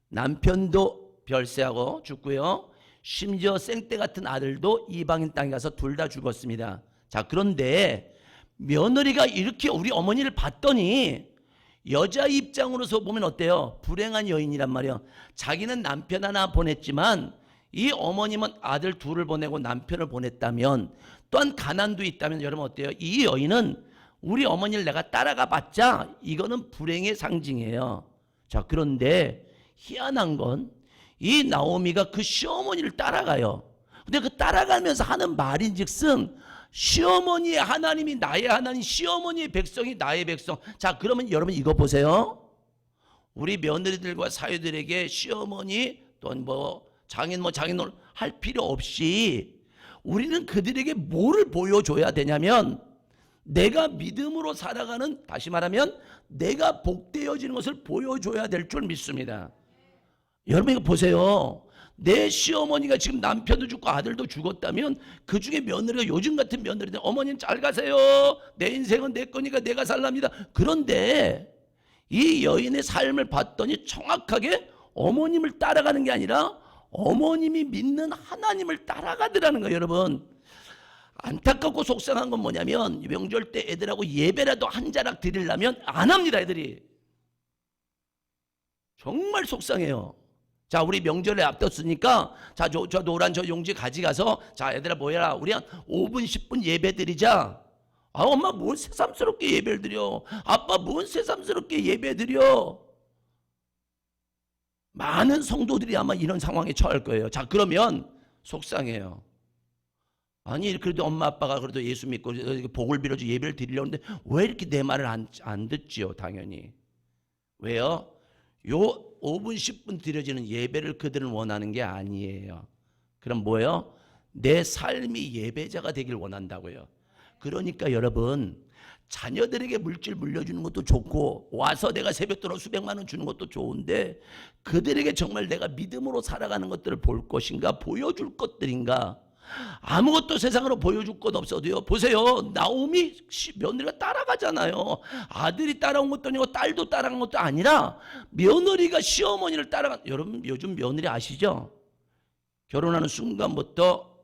남편도 별세하고 죽고요, 심지어 생떼 같은 아들도 이방인 땅에 가서 둘 다 죽었습니다. 자, 그런데 며느리가 이렇게 우리 어머니를 봤더니 여자 입장으로서 보면 어때요? 불행한 여인이란 말이에요. 자기는 남편 하나 보냈지만 이 어머님은 아들 둘을 보내고 남편을 보냈다면, 또한 가난도 있다면, 여러분 어때요? 이 여인은 우리 어머니를 내가 따라가 봤자 이거는 불행의 상징이에요. 자, 그런데 희한한 건 이 나오미가 그 시어머니를 따라가요. 근데 그 따라가면서 하는 말인즉슨 시어머니의 하나님이 나의 하나님, 시어머니의 백성이 나의 백성. 자, 그러면 여러분 이거 보세요. 우리 며느리들과 사위들에게 시어머니 또는 장인 장인어른 할 필요 없이 우리는 그들에게 뭐를 보여줘야 되냐면, 내가 믿음으로 살아가는, 다시 말하면 내가 복되어지는 것을 보여줘야 될 줄 믿습니다. 여러분 이거 보세요. 내 시어머니가 지금 남편도 죽고 아들도 죽었다면 그 중에 며느리가, 요즘 같은 며느리들, 어머니는 잘 가세요, 내 인생은 내 거니까 내가 살랍니다. 그런데 이 여인의 삶을 봤더니 정확하게 어머님을 따라가는 게 아니라 어머님이 믿는 하나님을 따라가더라는 거예요. 여러분, 안타깝고 속상한 건 뭐냐면 명절 때 애들하고 예배라도 한 자락 드리려면 안 합니다. 애들이 정말 속상해요. 자, 우리 명절에 앞뒀으니까 자, 저 노란 저 용지 가져가서, 자, 얘들아 모여라, 우리 한 5분 10분 예배 드리자. 아, 엄마 뭔 새삼스럽게 예배를 드려, 아빠 뭔 새삼스럽게 예배 드려. 많은 성도들이 아마 이런 상황에 처할 거예요. 자, 그러면 속상해요. 아니, 그래도 엄마 아빠가 그래도 예수 믿고 복을 빌어줘 예배를 드리려는데 왜 이렇게 내 말을 안 듣지요? 당연히. 왜요? 요 5분 10분 드려지는 예배를 그들은 원하는 게 아니에요. 그럼 뭐예요? 내 삶이 예배자가 되길 원한다고요. 그러니까 여러분, 자녀들에게 물질 물려주는 것도 좋고 와서 내가 세뱃돈으로 수백만 원 주는 것도 좋은데, 그들에게 정말 내가 믿음으로 살아가는 것들을 볼 것인가, 보여줄 것들인가? 아무것도 세상으로 보여줄 것 없어도요, 보세요, 나오미 며느리가 따라가잖아요. 아들이 따라온 것도 아니고 딸도 따라간 것도 아니라 며느리가 시어머니를 따라간. 여러분 요즘 며느리 아시죠? 결혼하는 순간부터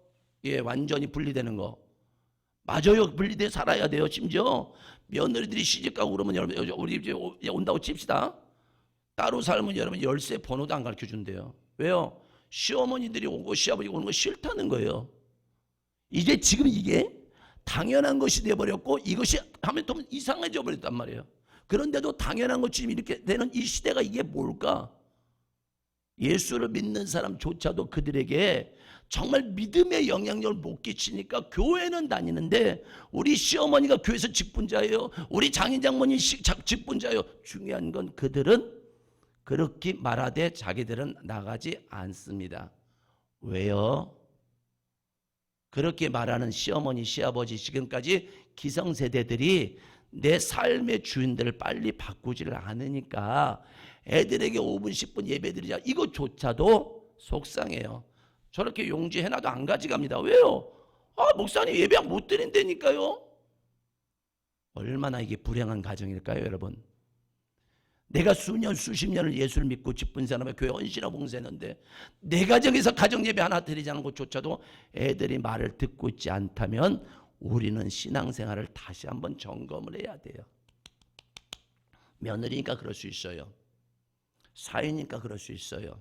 완전히 분리되는 거. 맞아요. 분리돼 살아야 돼요. 심지어 며느리들이 시집가고 그러면 여러분, 우리 이제 온다고 칩시다. 따로 살면 여러분 열쇠 번호도 안 가르쳐 준대요. 왜요? 시어머니들이 오고 시아버지가 오는 거 싫다는 거예요. 이제 지금 이게 당연한 것이 되어버렸고, 이것이 하면 또 이상해져 버렸단 말이에요. 그런데도 당연한 것처럼 이렇게 되는 이 시대가 이게 뭘까? 예수를 믿는 사람조차도 그들에게 정말 믿음의 영향력을 못 끼치니까 교회는 다니는데, 우리 시어머니가 교회에서 직분자예요, 우리 장인 장모님 직분자예요. 중요한 건 그들은 그렇게 말하되 자기들은 나가지 않습니다. 왜요? 그렇게 말하는 시어머니 시아버지, 지금까지 기성세대들이 내 삶의 주인들을 빨리 바꾸지를 않으니까 애들에게 5분 10분 예배드리자, 이거조차도 속상해요. 저렇게 용지 해놔도 안 가져갑니다. 왜요? 목사님 예배 못 드린다니까요. 얼마나 이게 불행한 가정일까요, 여러분? 내가 수년 수십 년을 예수를 믿고 기쁜 사람의 교회 헌신하고 봉사했는데 내 가정에서 가정예배 하나 드리자는 것조차도 애들이 말을 듣고 있지 않다면 우리는 신앙생활을 다시 한번 점검을 해야 돼요. 며느리니까 그럴 수 있어요. 사위니까 그럴 수 있어요.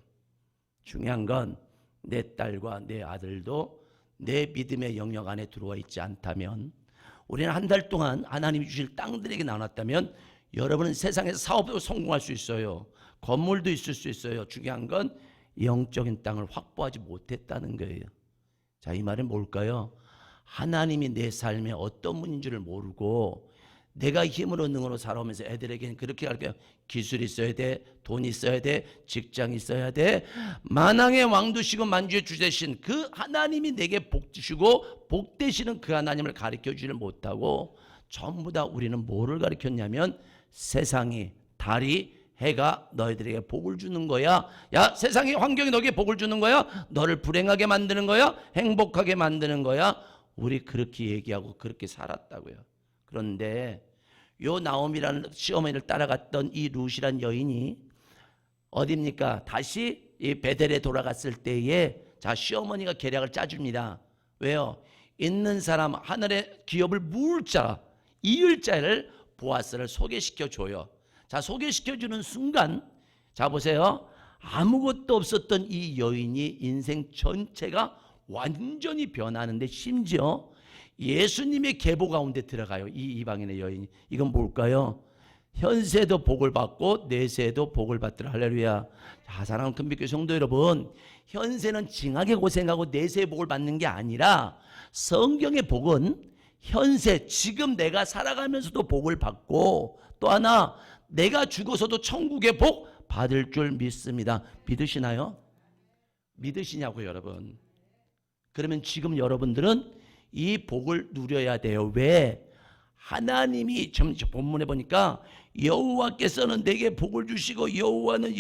중요한 건 내 딸과 내 아들도 내 믿음의 영역 안에 들어와 있지 않다면, 우리는 한 달 동안 하나님이 주실 땅들에게 나눴다면 여러분은 세상에서 사업으로 성공할 수 있어요. 건물도 있을 수 있어요. 중요한 건 영적인 땅을 확보하지 못했다는 거예요. 자, 이 말은 뭘까요? 하나님이 내 삶에 어떤 분인 줄을 모르고 내가 힘으로 능으로 살아오면서 애들에게는 그렇게 가르쳐요. 기술이 있어야 돼, 돈이 있어야 돼, 직장이 있어야 돼. 만왕의 왕 되시고 만주의 주 되신 그 하나님이 내게 복 주시고 복 되시는 그 하나님을 가르쳐주지를 못하고 전부 다 우리는 뭐를 가르쳤냐면 세상이, 달이, 해가 너희들에게 복을 주는 거야. 야, 세상의 환경이 너에게 복을 주는 거야. 너를 불행하게 만드는 거야. 행복하게 만드는 거야. 우리 그렇게 얘기하고 그렇게 살았다고요. 그런데 요 나옴이라는 시어머니를 따라갔던 이 룻이란 여인이 어딥니까? 다시 이 베델에 돌아갔을 때에 자, 시어머니가 계략을 짜줍니다. 왜요? 있는 사람, 하늘의 기업을 물 자, 이을 자를 보아스를 소개시켜 줘요. 자, 소개시켜 주는 순간, 자 보세요. 아무것도 없었던 이 여인이 인생 전체가 완전히 변하는데, 심지어 예수님의 계보 가운데 들어가요. 이 이방인의 여인이. 이건 뭘까요? 현세도 복을 받고 내세도 복을 받더라. 할렐루야. 자, 사랑하는 큰빛교회 성도 여러분, 현세는 징하게 고생하고 내세의 복을 받는 게 아니라 성경의 복은 현세, 지금 내가 살아가면서도 복을 받고, 또 하나 내가 죽어서도 천국의 복 받을 줄 믿습니다. 믿으시나요? 믿으시냐고요, 여러분? 그러면 지금 여러분들은 이 복을 누려야 돼요. 왜? 하나님이 지금 본문에 보니까 여호와께서는 내게 복을 주시고 여호와는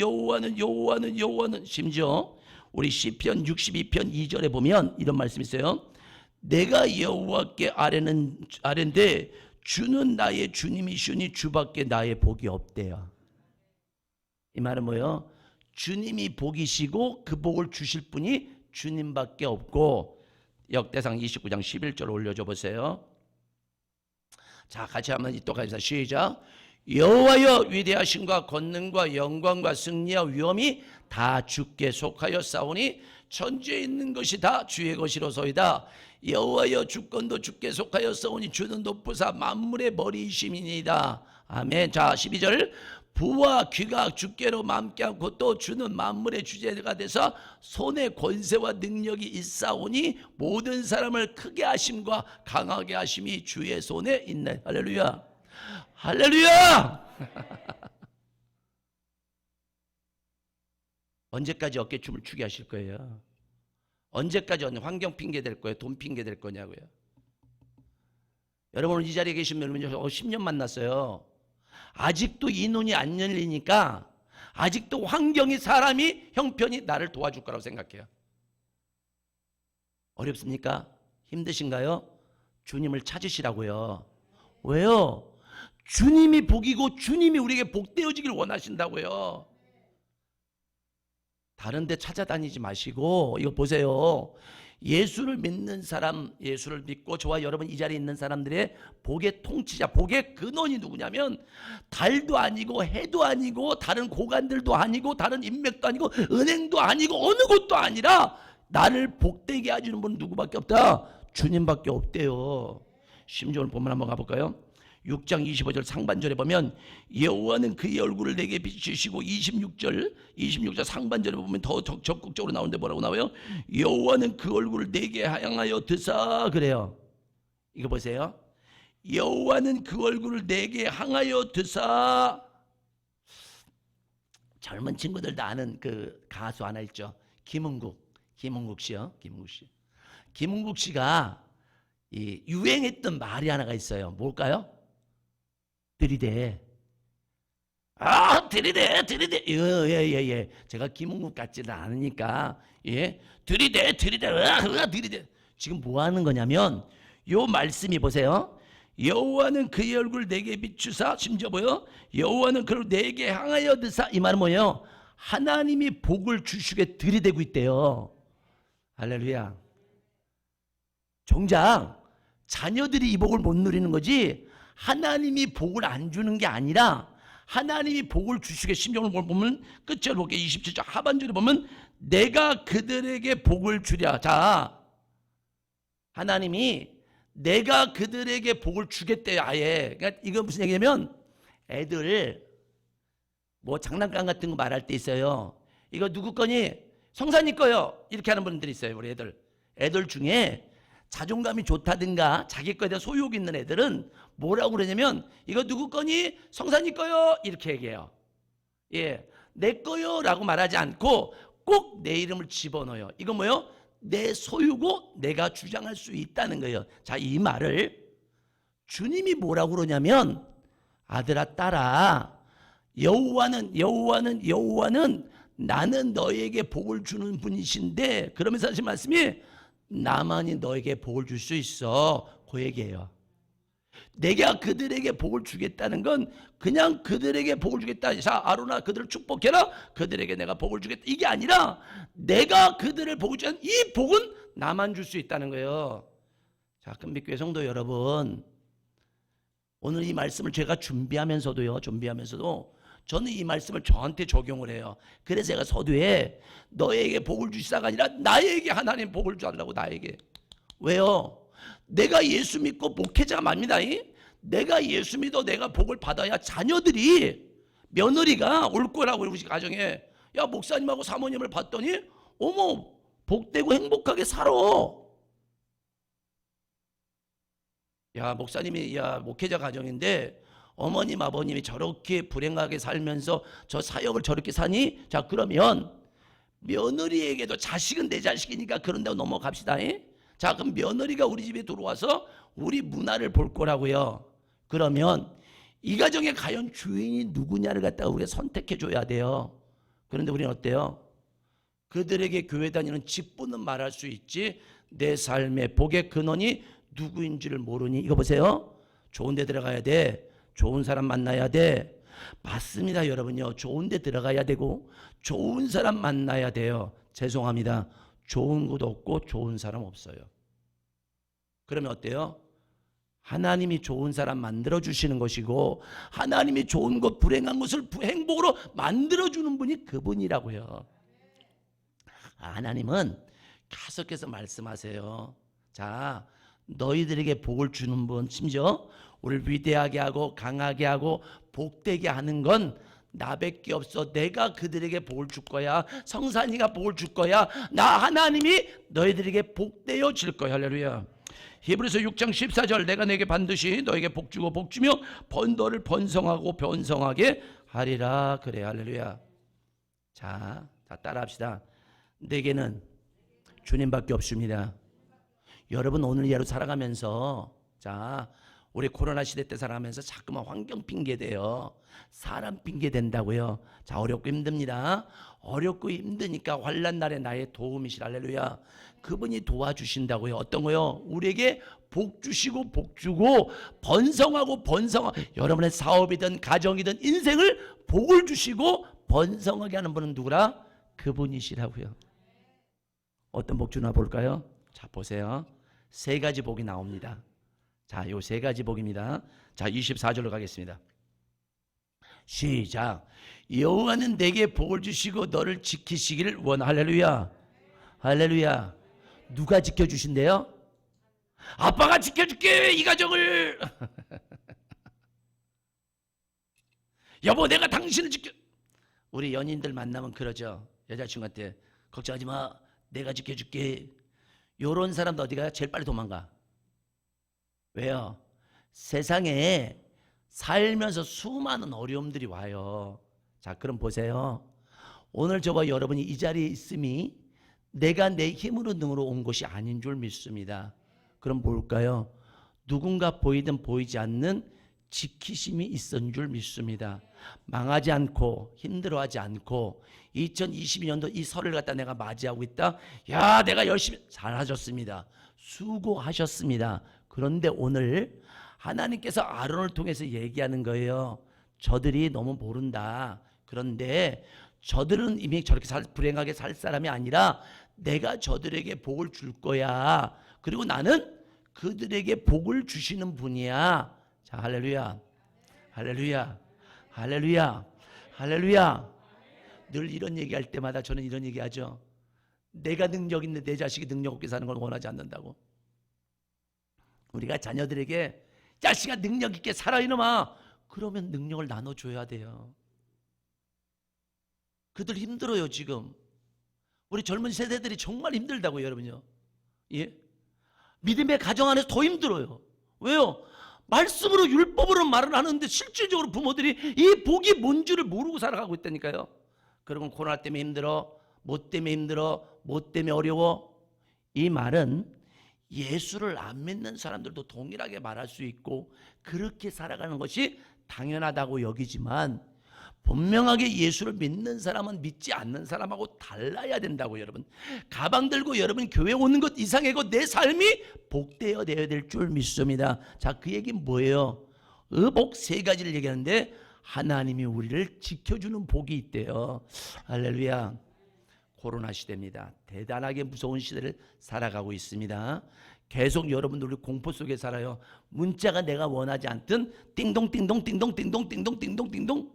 심지어 우리 시편 62편 2절에 보면 이런 말씀이 있어요. 내가 여호와께 아랜데 주는 나의 주님이시니 주밖에 나의 복이 없대요. 이 말은 뭐예요? 주님이 복이시고 그 복을 주실 분이 주님밖에 없고, 역대상 29장 11절 올려줘 보세요. 자, 같이 한번 똑같이 시작. 여호와여, 위대하심과 권능과 영광과 승리와 위엄이 다 주께 속하여 싸우니 천지에 있는 것이 다 주의 것이로소이다. 여호와여, 주권도 주께 속하여 싸우니 주는 높으사 만물의 머리이심이니이다. 아멘. 자, 12절. 부와 귀가 주께로 맘게 하고 또 주는 만물의 주제가 돼서 손에 권세와 능력이 있사오니 모든 사람을 크게 하심과 강하게 하심이 주의 손에 있네. 할렐루야. 할렐루야. 언제까지 어깨춤을 추게 하실 거예요? 언제까지 환경 핑계 될 거예요? 돈 핑계 될 거냐고요? 여러분, 이 자리에 계신 여러분 10년 만났어요. 아직도 이 눈이 안 열리니까 아직도 환경이, 사람이, 형편이 나를 도와줄 거라고 생각해요. 어렵습니까? 힘드신가요? 주님을 찾으시라고요. 왜요? 주님이 복이고 주님이 우리에게 복되어지길 원하신다고요. 다른 데 찾아다니지 마시고 이거 보세요. 예수를 믿는 사람, 예수를 믿고 저와 여러분 이 자리에 있는 사람들의 복의 통치자, 복의 근원이 누구냐면 달도 아니고 해도 아니고 다른 고관들도 아니고 다른 인맥도 아니고 은행도 아니고 어느 곳도 아니라 나를 복되게 해주는 분은 누구밖에 없다? 주님밖에 없대요. 심지어 오늘 본문 한번 가볼까요? 6장 25절 상반절에 보면 여호와는 그의 얼굴을 내게 비추시고 26절 상반절에 보면 더 적극적으로 나오는데 뭐라고 나와요? 여호와는 그 얼굴을 내게 향하여 드사. 그래요. 이거 보세요. 여호와는 그 얼굴을 내게 향하여 드사. 젊은 친구들도 아는 그 가수 하나 있죠. 김은국 씨요. 김은국 씨가 이 유행했던 말이 하나가 있어요. 뭘까요? 들이대. 들이대. 예. 제가 김은국 같지는 않으니까, 예. 들이대. 지금 뭐 하는 거냐면, 요 말씀이 보세요. 여호와는 그의 얼굴 내게 비추사, 심지어 뭐요? 여호와는 그를 내게 향하여 드사. 이 말은 뭐예요? 하나님이 복을 주시게 들이대고 있대요. 할렐루야. 정작 자녀들이 이 복을 못 누리는 거지, 하나님이 복을 안 주는 게 아니라 하나님이 복을 주시게, 심지어 오늘 보면 끝절 볼게요. 27절 하반절에 보면 내가 그들에게 복을 주랴. 자, 하나님이 내가 그들에게 복을 주겠대요. 아예. 그러니까 이거 무슨 얘기냐면, 애들 뭐 장난감 같은 거 말할 때 있어요. 이거 누구 거니? 성산이 거요. 이렇게 하는 분들이 있어요. 우리 애들 중에 자존감이 좋다든가 자기 거에 대한 소유욕 있는 애들은 뭐라고 그러냐면, 이거 누구 거니? 성산이 거요. 이렇게 얘기해요. 예, 내 거요 라고 말하지 않고 꼭 내 이름을 집어넣어요. 이거 뭐요? 내 소유고 내가 주장할 수 있다는 거예요. 자, 이 말을 주님이 뭐라고 그러냐면, 아들아 딸아, 여호와는 나는 너에게 복을 주는 분이신데, 그러면서 하신 말씀이 나만이 너에게 복을 줄 수 있어. 그 얘기예요. 내가 그들에게 복을 주겠다는 건 그냥 그들에게 복을 주겠다. 자, 아론아 그들을 축복해라. 그들에게 내가 복을 주겠다. 이게 아니라 내가 그들을 복을 주는 이 복은 나만 줄 수 있다는 거예요. 자, 금빛교회 성도 여러분, 오늘 이 말씀을 제가 준비하면서도 저는 이 말씀을 저한테 적용을 해요. 그래서 제가 서두에 너에게 복을 주시다가 아니라 나에게 하나님 복을 주라고. 나에게. 왜요? 내가 예수 믿고 목회자가 맙니다. 내가 예수 믿어 내가 복을 받아야 자녀들이, 며느리가 올 거라고. 우리 가정에 야, 목사님하고 사모님을 봤더니 어머 복되고 행복하게 살아. 야, 목사님이, 야, 목회자 가정인데 어머님 아버님이 저렇게 불행하게 살면서 저 사역을 저렇게 사니? 자, 그러면 며느리에게도, 자식은 내 자식이니까 그런다고 넘어갑시다. 자, 그럼 며느리가 우리 집에 들어와서 우리 문화를 볼 거라고요. 그러면 이 가정에 과연 주인이 누구냐를 갖다가 우리가 선택해 줘야 돼요. 그런데 우리는 어때요? 그들에게 교회 다니는 직분은 말할 수 있지 내 삶의 복의 근원이 누구인지를 모르니. 이거 보세요. 좋은 데 들어가야 돼. 좋은 사람 만나야 돼. 맞습니다, 여러분요. 좋은 데 들어가야 되고 좋은 사람 만나야 돼요. 죄송합니다. 좋은 곳 없고 좋은 사람 없어요. 그러면 어때요? 하나님이 좋은 사람 만들어주시는 것이고, 하나님이 좋은 것, 불행한 것을 행복으로 만들어주는 분이 그분이라고요. 하나님은 계속해서 말씀하세요. 자, 너희들에게 복을 주는 분, 심지어 우리를 위대하게 하고 강하게 하고 복되게 하는 건 나밖에 없어. 내가 그들에게 복을 줄 거야. 성산이가 복을 줄 거야. 나 하나님이 너희들에게 복되어 줄 거야. 할렐루야. 히브리서 6장 14절 내가 내게 반드시 너에게 복 주고 복 주며 너를 번성하고 번성하게 하리라. 그래. 할렐루야. 자, 따라합시다. 내게는 주님밖에 없습니다. 여러분, 오늘 예로 살아가면서, 자, 우리 코로나 시대 때 살아가면서 자꾸만 환경 핑계 대요. 사람 핑계 된다고요. 자, 어렵고 힘듭니다. 어렵고 힘드니까 환난 날에 나의 도움이시라. 할렐루야. 그분이 도와주신다고요. 어떤 거요? 우리에게 복 주시고 복 주고 번성하고 여러분의 사업이든 가정이든 인생을 복을 주시고 번성하게 하는 분은 누구라? 그분이시라고요. 어떤 복 주나 볼까요? 자, 보세요. 세 가지 복이 나옵니다. 자, 요 세 가지 복입니다. 자, 24절로 가겠습니다. 시작. 여호와는 내게 복을 주시고 너를 지키시기를 원하. 할렐루야. 할렐루야. 누가 지켜주신대요? 아빠가 지켜줄게 이 가정을. 여보, 내가 당신을 지켜. 우리 연인들 만나면 그러죠. 여자친구한테 걱정하지 마, 내가 지켜줄게. 요런 사람도 어디 가요? 제일 빨리 도망가. 왜요? 세상에 살면서 수많은 어려움들이 와요. 자, 그럼 보세요. 오늘 저와 여러분이 이 자리에 있음이 내가 내 힘으로 능으로 온 것이 아닌 줄 믿습니다. 그럼 뭘까요? 누군가 보이든 보이지 않는 지키심이 있었는 줄 믿습니다. 망하지 않고 힘들어하지 않고 2022년도 이 설을 갖다 내가 맞이하고 있다. 야, 내가 열심히 잘하셨습니다. 수고하셨습니다. 그런데 오늘 하나님께서 아론을 통해서 얘기하는 거예요. 저들이 너무 모른다. 그런데 저들은 이미 저렇게 불행하게 살 사람이 아니라 내가 저들에게 복을 줄 거야. 그리고 나는 그들에게 복을 주시는 분이야. 자, 할렐루야. 할렐루야. 할렐루야. 할렐루야. 늘 이런 얘기할 때마다 저는 이런 얘기하죠. 내가 능력 있는데 내 자식이 능력 없게 사는 걸 원하지 않는다고. 우리가 자녀들에게 자식아 능력 있게 살아 이놈아. 그러면 능력을 나눠줘야 돼요. 그들 힘들어요 지금. 우리 젊은 세대들이 정말 힘들다고요 여러분요. 예? 믿음의 가정 안에서 더 힘들어요. 왜요? 말씀으로 율법으로 말을 하는데 실질적으로 부모들이 이 복이 뭔 줄을 모르고 살아가고 있다니까요. 그러면 코로나 때문에 힘들어, 뭐 때문에 힘들어, 뭐 때문에 어려워. 이 말은 예수를 안 믿는 사람들도 동일하게 말할 수 있고 그렇게 살아가는 것이 당연하다고 여기지만 분명하게 예수를 믿는 사람은 믿지 않는 사람하고 달라야 된다고. 여러분 가방 들고 여러분 교회 오는 것 이상이고 내 삶이 복되어야 될 줄 믿습니다. 자, 그 얘기는 뭐예요? 복 세 가지를 얘기하는데 하나님이 우리를 지켜주는 복이 있대요. 할렐루야. 코로나 시대입니다. 대단하게 무서운 시대를 살아가고 있습니다. 계속 여러분들 우리 공포 속에 살아요. 문자가 내가 원하지 않든 띵동띵동띵동띵동띵동띵동띵동.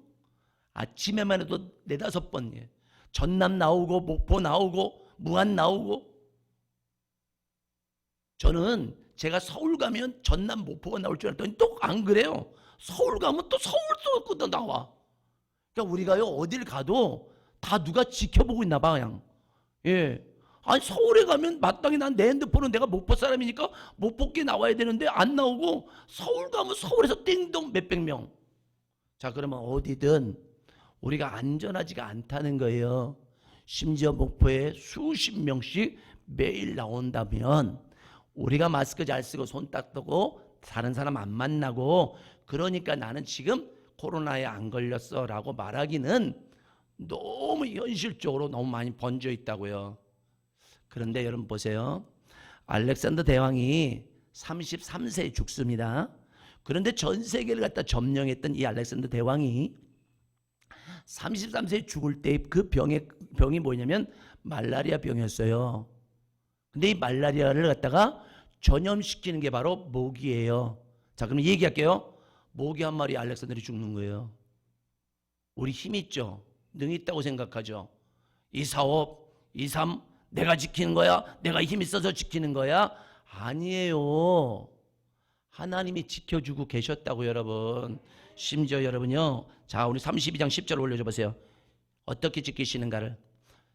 아침에만 해도 4-5번 전남 나오고 목포 나오고 무안 나오고. 저는 제가 서울 가면 전남 목포가 나올 줄 알았더니 또 안 그래요. 서울 가면 또 서울 또 나와. 그러니까 우리가요 어딜 가도 다 누가 지켜보고 있나 봐 그냥. 예. 아니 서울에 가면 마땅히 난 내 핸드폰은 내가 목포 사람이니까 목포께 나와야 되는데 안 나오고 서울 가면 서울에서 띵동 몇백 명. 자, 그러면 어디든 우리가 안전하지가 않다는 거예요. 심지어 목포에 수십 명씩 매일 나온다면 우리가 마스크 잘 쓰고 손 닦고 다른 사람 안 만나고 그러니까 나는 지금 코로나에 안 걸렸어 라고 말하기는 너무 현실적으로 너무 많이 번져 있다고요. 그런데 여러분 보세요. 알렉산더 대왕이 33세에 죽습니다. 그런데 전 세계를 갖다 점령했던 이 알렉산더 대왕이 33세에 죽을 때 그 병이 뭐냐면 말라리아 병이었어요. 근데 이 말라리아를 갖다가 전염시키는 게 바로 모기예요. 자, 그럼 얘기할게요. 모기 한 마리 알렉산더이 죽는 거예요. 우리 힘 있죠? 능 있다고 생각하죠? 이 사업, 이 삶 내가 지키는 거야? 내가 힘 있어서 지키는 거야? 아니에요. 하나님이 지켜주고 계셨다고 여러분. 심지어 여러분요. 자, 우리 32장 10절 올려줘 보세요. 어떻게 지키시는가를.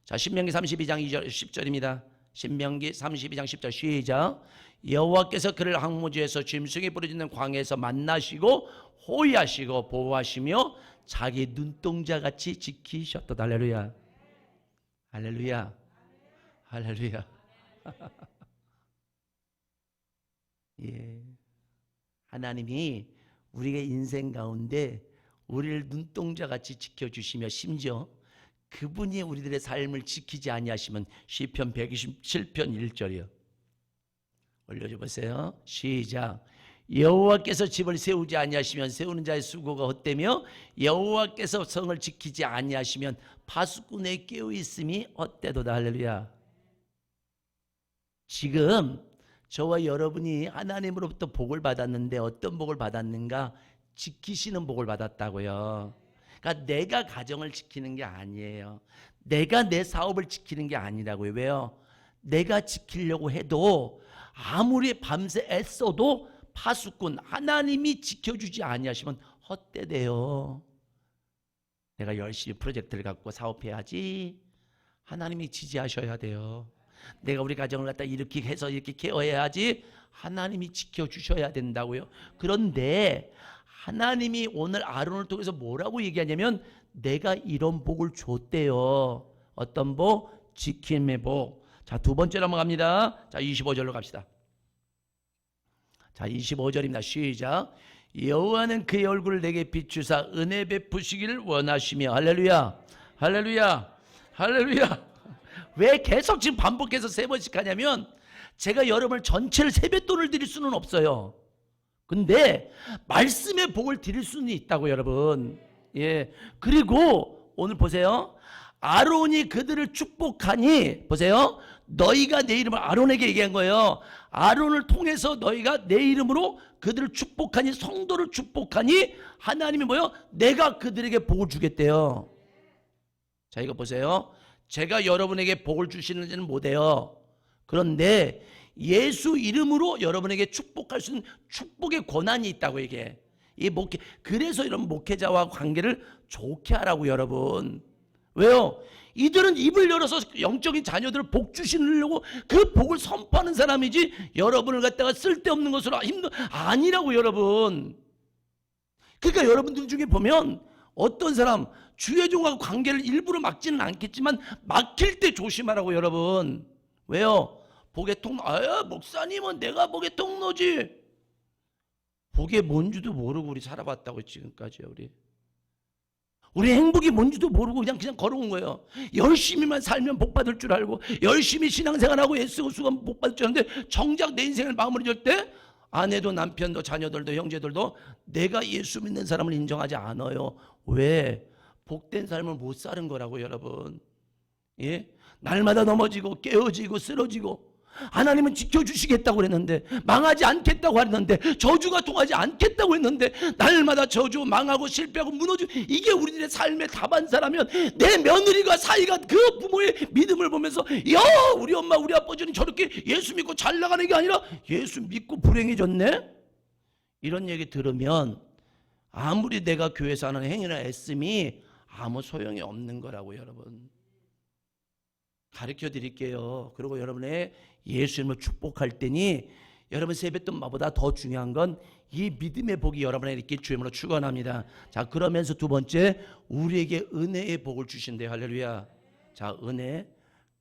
자, 신명기 32장 2절 10절입니다. 신명기 32장 10절 시작. 여호와께서 그를 항무지에서 짐승이 부르짖는 광야에서 만나시고 호위하시고 보호하시며 자기 눈동자같이 지키셨다. 할렐루야. 할렐루야. 할렐루야. 예. 하나님이 우리의 인생 가운데 우리를 눈동자같이 지켜주시며 심지어 그분이 우리들의 삶을 지키지 아니하시면 시편 127편 1절이요. 올려줘 보세요. 시작. 여호와께서 집을 세우지 아니하시면 세우는 자의 수고가 헛되며 여호와께서 성을 지키지 아니하시면 파수꾼의 깨어 있음이 헛되도다. 할렐루야. 지금 저와 여러분이 하나님으로부터 복을 받았는데 어떤 복을 받았는가? 지키시는 복을 받았다고요. 그러니까 내가 가정을 지키는 게 아니에요. 내가 내 사업을 지키는 게 아니라고요. 왜요? 내가 지키려고 해도 아무리 밤새 애써도 파수꾼 하나님이 지켜주지 아니하시면 헛되대요. 내가 열심히 프로젝트를 갖고 사업해야지 하나님이 지지하셔야 돼요. 내가 우리 가정을 갖다 이렇게 해서 이렇게 케어해야지 하나님이 지켜주셔야 된다고요. 그런데 하나님이 오늘 아론을 통해서 뭐라고 얘기하냐면 내가 이런 복을 줬대요. 어떤 복? 지킴의 복. 자, 두 번째로 한번 갑니다. 자, 25절로 갑시다. 자, 25절입니다. 시작. 여호와는 그의 얼굴을 내게 비추사 은혜 베푸시기를 원하시며. 할렐루야. 할렐루야. 할렐루야. 왜 계속 지금 반복해서 3번씩 하냐면 제가 여러분을 전체를 세뱃돈을 드릴 수는 없어요. 근데 말씀의 복을 드릴 수는 있다고 여러분. 예. 그리고 오늘 보세요. 아론이 그들을 축복하니 보세요. 너희가 내 이름을 아론에게 얘기한 거예요. 아론을 통해서 너희가 내 이름으로 그들을 축복하니 성도를 축복하니 하나님이 뭐요? 내가 그들에게 복을 주겠대요. 자 이거 보세요. 제가 여러분에게 복을 주시는지는 못해요. 그런데 예수 이름으로 여러분에게 축복할 수 있는 축복의 권한이 있다고 이게. 이 목회 그래서 이런 목회자와 관계를 좋게 하라고 여러분. 왜요? 이들은 입을 열어서 영적인 자녀들을 복 주시려고 그 복을 선포하는 사람이지 여러분을 갖다가 쓸데없는 것으로 힘든 아니라고 여러분. 그러니까 여러분들 중에 보면 어떤 사람 주의 종하고 관계를 일부러 막지는 않겠지만 막힐 때 조심하라고 여러분. 왜요? 복의 통로. 아야 목사님은 내가 복의 통로지. 복의 뭔지도 모르고 우리 살아봤다고 지금까지요. 우리 행복이 뭔지도 모르고 그냥 걸어온 거예요. 열심히만 살면 복 받을 줄 알고 열심히 신앙생활하고 애쓰고 수고하면 복 받을 줄 알았는데 정작 내 인생을 마무리 질 때 아내도 남편도 자녀들도 형제들도 내가 예수 믿는 사람을 인정하지 않아요. 왜? 복된 삶을 못 사는 거라고 여러분. 예? 날마다 넘어지고 깨어지고 쓰러지고 하나님은 지켜주시겠다고 그랬는데 망하지 않겠다고 했는데 저주가 통하지 않겠다고 했는데 날마다 저주 망하고 실패하고 무너지고 이게 우리들의 삶의 다반사라면 내 며느리가 사이가 그 부모의 믿음을 보면서 야 우리 엄마 우리 아버지는 저렇게 예수 믿고 잘 나가는 게 아니라 예수 믿고 불행해졌네. 이런 얘기 들으면 아무리 내가 교회에서 하는 행위나 애씀이 아무 소용이 없는 거라고 여러분. 가르쳐 드릴게요. 그리고 여러분의 예수님을 축복할 때니 여러분 세뱃돈마보다 더 중요한 건 이 믿음의 복이 여러분에게 있길 주님으로 축원합니다. 자 그러면서 두 번째 우리에게 은혜의 복을 주신대요. 할렐루야. 자 은혜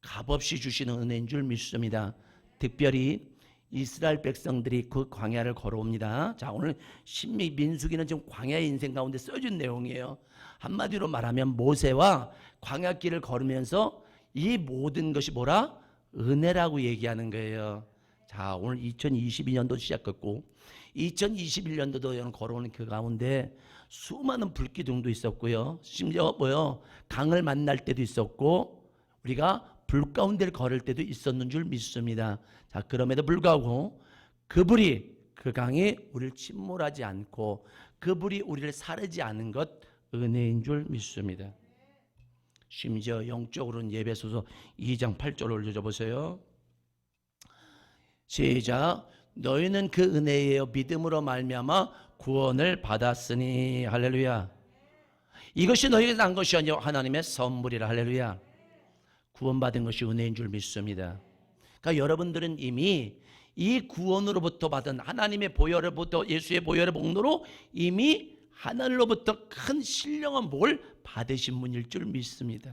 값없이 주시는 은혜인 줄 믿습니다. 특별히 이스라엘 백성들이 그 광야를 걸어옵니다. 자 오늘 신미 민수기는 지금 광야의 인생 가운데 써준 내용이에요. 한마디로 말하면 모세와 광야길을 걸으면서 이 모든 것이 뭐라? 은혜라고 얘기하는 거예요. 자 오늘 2022년도 시작했고 2021년도도 여러분 걸어오는 그 가운데 수많은 불기둥도 있었고요. 심지어 뭐요? 강을 만날 때도 있었고 우리가 불 가운데를 걸을 때도 있었는 줄 믿습니다. 자 그럼에도 불구하고 그 불이 그 강에 우리를 침몰하지 않고 그 불이 우리를 사르지 않은 것 은혜인 줄 믿습니다. 심지어 영적으로는 예배소서 2장 8절을 올려줘보세요. 시작. 너희는 그 은혜에 믿음으로 말미암아 구원을 받았으니 할렐루야. 이것이 너희에게 난 것이 아니요 하나님의 선물이라 할렐루야. 구원받은 것이 은혜인 줄 믿습니다. 그러니까 여러분들은 이미 이 구원으로부터 받은 하나님의 보혈로부터 예수의 보혈의 복로로 이미 하늘로부터 큰 신령한 복을 받으신 분일 줄 믿습니다.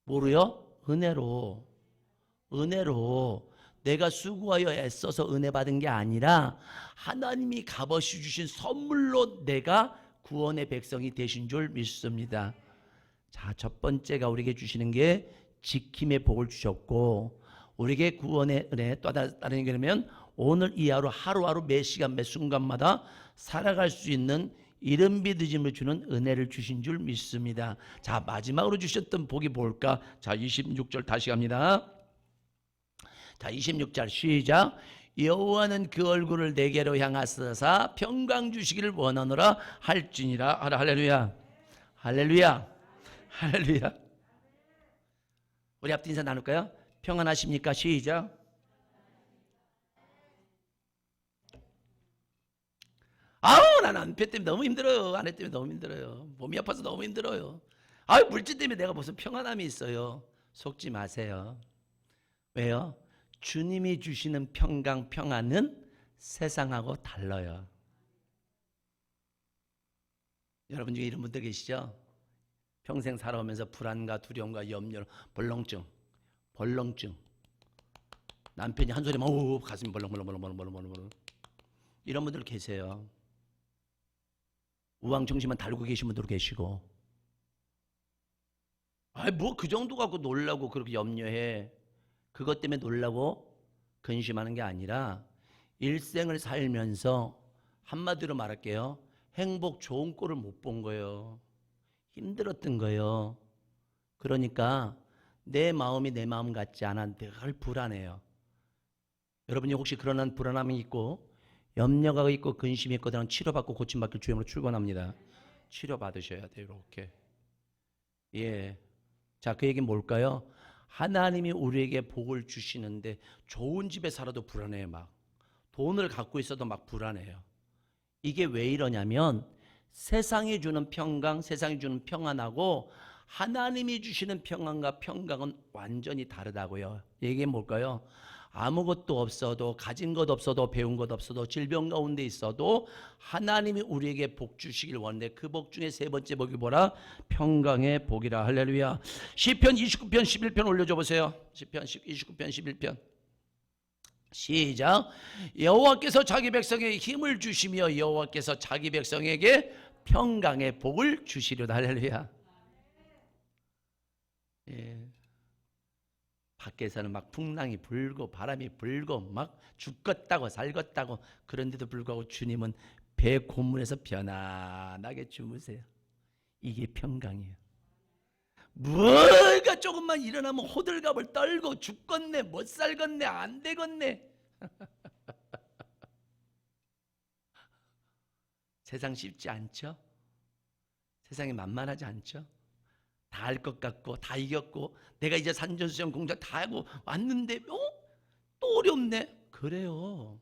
뭐로요? 은혜로. 내가 수고하여 애써서 은혜 받은 게 아니라 하나님이 값없이 주신 선물로 내가 구원의 백성이 되신 줄 믿습니다. 자, 첫 번째가 우리에게 주시는 게 지킴의 복을 주셨고 우리에게 구원의 은혜 또 다른 얘기하면 오늘 이 하루 매 시간 매 순간마다 살아갈 수 있는 이른 믿음을 주는 은혜를 주신 줄 믿습니다. 자 마지막으로 주셨던 복이 뭘까? 자 26절 다시 갑니다. 자 26절 시작. 여호와는 그 얼굴을 내게로 향하사 평강 주시기를 원하노라 할지니라. 할렐루야. 할렐루야. 할렐루야. 우리 앞뒤 인사 나눌까요? 평안하십니까? 시작. 아우 난 남편 때문에 너무 힘들어요. 아내 때문에 너무 힘들어요. 몸이 아파서 너무 힘들어요. 아유 물질 때문에 내가 무슨 평안함이 있어요. 속지 마세요. 왜요? 주님이 주시는 평강 평안은 세상하고 달라요. 여러분 중에 이런 분들 계시죠? 평생 살아오면서 불안과 두려움과 염려, 벌렁증 남편이 한 소리만 오 가슴이 벌렁벌렁 이런 분들 계세요. 우왕청심만 달고 계신 분들 계시고 아이 뭐 그 정도 갖고 놀라고 그렇게 염려해. 그것 때문에 놀라고 근심하는 게 아니라 일생을 살면서 한마디로 말할게요. 행복 좋은 꼴을 못 본 거예요. 힘들었던 거예요. 그러니까 내 마음이 내 마음 같지 않아 늘 불안해요. 여러분이 혹시 그런 불안함이 있고 염려가 있고 근심이 있고 그냥 치료받고 고침받길 주임으로 출근합니다. 치료받으셔야 돼요. 이렇게. 예. 자, 그 얘기는 뭘까요? 하나님이 우리에게 복을 주시는데 좋은 집에 살아도 불안해요. 막 돈을 갖고 있어도 막 불안해요. 이게 왜 이러냐면 세상이 주는 평강, 세상이 주는 평안하고 하나님이 주시는 평안과 평강은 완전히 다르다고요. 이게 뭘까요? 아무것도 없어도, 가진 것 없어도, 배운 것 없어도, 질병 가운데 있어도 하나님이 우리에게 복 주시길 원해. 그 복 중에 세 번째 복이 뭐라? 평강의 복이라. 할렐루야. 시편 29편 11편 올려줘 보세요. 시편 29편 11편 시작. 여호와께서 자기 백성에게 힘을 주시며 여호와께서 자기 백성에게 평강의 복을 주시려다. 할렐루야. 예. 밖에서는 막 풍랑이 불고 바람이 불고 막 죽겠다고 살겠다고 그런데도 불구하고 주님은 배 고문에서 편안하게 주무세요. 이게 평강이에요. 뭐가 조금만 일어나면 호들갑을 떨고 죽겠네, 못 살겠네, 안 되겠네. 세상 쉽지 않죠? 세상이 만만하지 않죠? 다 할 것 같고 다 이겼고 내가 이제 산전수전 공작 다 하고 왔는데 또 어렵네. 그래요.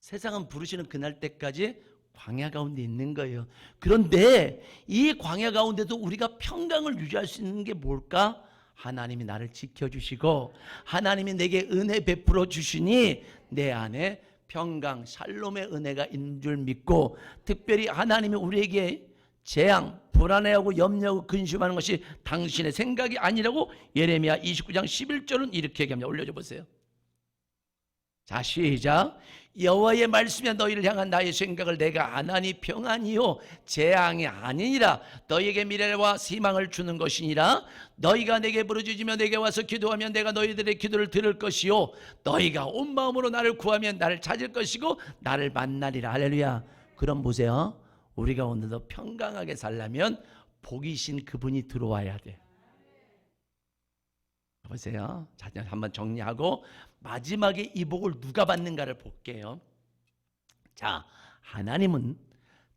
세상은 부르시는 그날 때까지 광야 가운데 있는 거예요. 그런데 이 광야 가운데도 우리가 평강을 유지할 수 있는 게 뭘까? 하나님이 나를 지켜주시고 하나님이 내게 은혜 베풀어 주시니 내 안에 평강, 샬롬의 은혜가 있는 줄 믿고 특별히 하나님이 우리에게 재앙, 불안해하고 염려하고 근심하는 것이 당신의 생각이 아니라고 예레미야 29장 11절은 이렇게 얘기합니다. 올려줘 보세요. 자, 시작. 여호와의 말씀이 너희를 향한 나의 생각을 내가 아나니 평안이요 재앙이 아니니라. 너희에게 미래와 희망을 주는 것이니라. 너희가 내게 부르짖으며 내게 와서 기도하면 내가 너희들의 기도를 들을 것이요 너희가 온 마음으로 나를 구하면 나를 찾을 것이고 나를 만나리라. 할렐루야. 그럼 보세요. 우리가 오늘도 평강하게 살려면 복이신 그분이 들어와야 돼. 보세요. 자, 한번 정리하고 마지막에 이 복을 누가 받는가를 볼게요. 자, 하나님은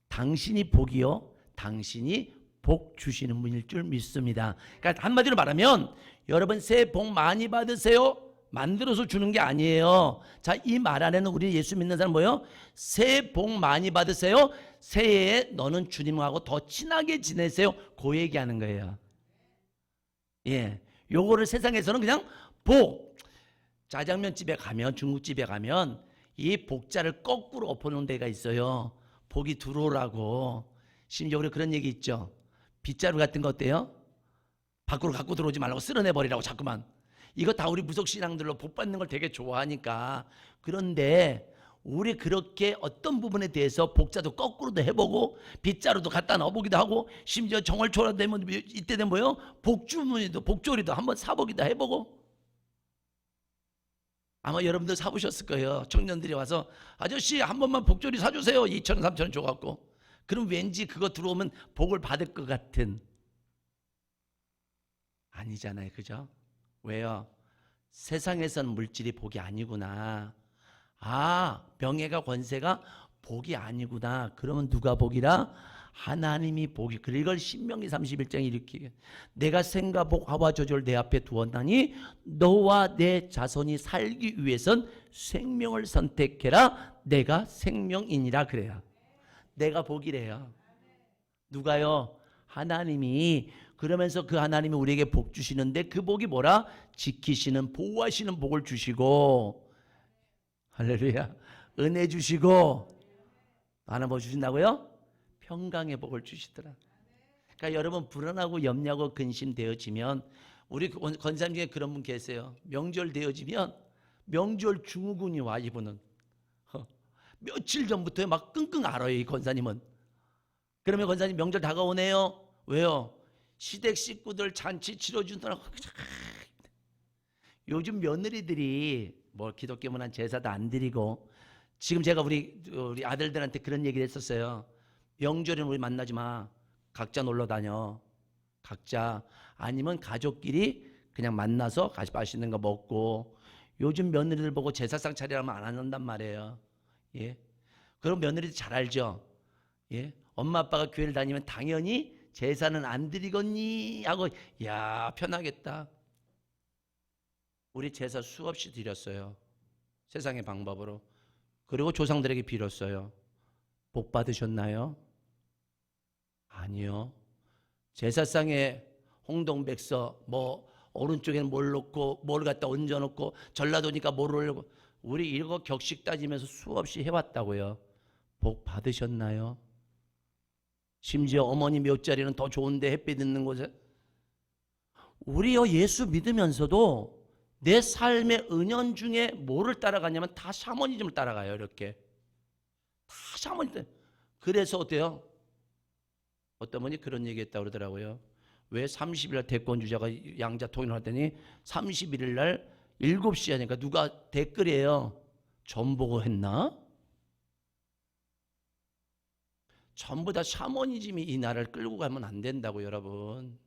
당신이 복이요 당신이 복 주시는 분일 줄 믿습니다. 그러니까 한마디로 말하면 여러분 새해 복 많이 받으세요 만들어서 주는 게 아니에요. 자, 이 말 안에는 우리 예수 믿는 사람 뭐예요? 새해 복 많이 받으세요. 새해에 너는 주님하고 더 친하게 지내세요. 그 얘기하는 거예요. 예, 요거를 세상에서는 그냥 복. 짜장면집에 가면 중국집에 가면 이 복자를 거꾸로 엎어놓은 데가 있어요. 복이 들어오라고. 심지어 우리 그런 얘기 있죠. 빗자루 같은 거 어때요? 밖으로 갖고 들어오지 말라고 쓸어내버리라고 자꾸만. 이거 다 우리 무속신앙들로 복 받는 걸 되게 좋아하니까. 그런데 우리 그렇게 어떤 부분에 대해서 복자도 거꾸로도 해보고 빗자루도 갖다 넣어보기도 하고 심지어 정월초라 되면 이때 되면 뭐예요? 복주머니도 복조리도 한번 사보기도 해보고. 아마 여러분들 사보셨을 거예요. 청년들이 와서 아저씨 한 번만 복조리 사주세요. 2,000원 3,000원 줘갖고. 그럼 왠지 그거 들어오면 복을 받을 것 같은. 아니잖아요. 그죠? 왜요? 세상에선 물질이 복이 아니구나. 아, 명예가 권세가 복이 아니구나. 그러면 누가 복이라? 하나님이 복이. 그리고 이걸 신명기 31장에 이렇게 내가 생과 복 화와 저절 내 앞에 두었나니 너와 내 자손이 살기 위해선 생명을 선택해라. 내가 생명이니라 그래요. 내가 복이래요. 누가요? 하나님이. 그러면서 그 하나님이 우리에게 복 주시는데 그 복이 뭐라? 지키시는 보호하시는 복을 주시고 할렐루야 은혜 주시고 하나 뭐 주신다고요? 평강의 복을 주시더라. 그러니까 여러분 불안하고 염려하고 근심되어지면 우리 권사님 중에 그런 분 계세요. 명절 되어지면 명절 증후군이 와. 이분은 며칠 전부터 막 끙끙 앓아요. 이 권사님은. 그러면 권사님 명절 다가오네요. 왜요? 시댁 식구들 잔치 치러주느라고 요즘 며느리들이 뭐 기독교 문화 제사도 안 드리고, 지금 제가 우리 아들들한테 그런 얘기를 했었어요. 명절에는 우리 만나지 마. 각자 놀러 다녀. 각자. 아니면 가족끼리 그냥 만나서 같이 맛있는 거 먹고. 요즘 며느리들 보고 제사상 차리라면 안 한단 말이에요. 예. 그럼 며느리들 잘 알죠. 예. 엄마 아빠가 교회를 다니면 당연히 제사는 안 드리겠니 하고, 야 편하겠다. 우리 제사 수없이 드렸어요. 세상의 방법으로. 그리고 조상들에게 빌었어요. 복 받으셨나요? 아니요. 제사상에 홍동백서 뭐 오른쪽에는 뭘 놓고 뭘 갖다 얹어 놓고 전라도니까 뭘 올리고, 우리 이거 격식 따지면서 수없이 해왔다고요. 복 받으셨나요? 심지어 어머니 묘자리는 더 좋은데 햇빛 있는 곳에. 우리요 예수 믿으면서도 내 삶의 은연중에 뭐를 따라가냐면 다 샤머니즘을 따라가요. 이렇게 다 샤머니즘. 그래서 어때요? 어떤 분이 그런 얘기 했다고 그러더라고요. 왜 30일 날 대권 주자가 양자 통일을 하더니 31일 날 7시 하니까 누가 댓글이에요. 전 보고 했나? 전부 다 샤머니즘이 이 나라를 끌고 가면 안 된다고 여러분.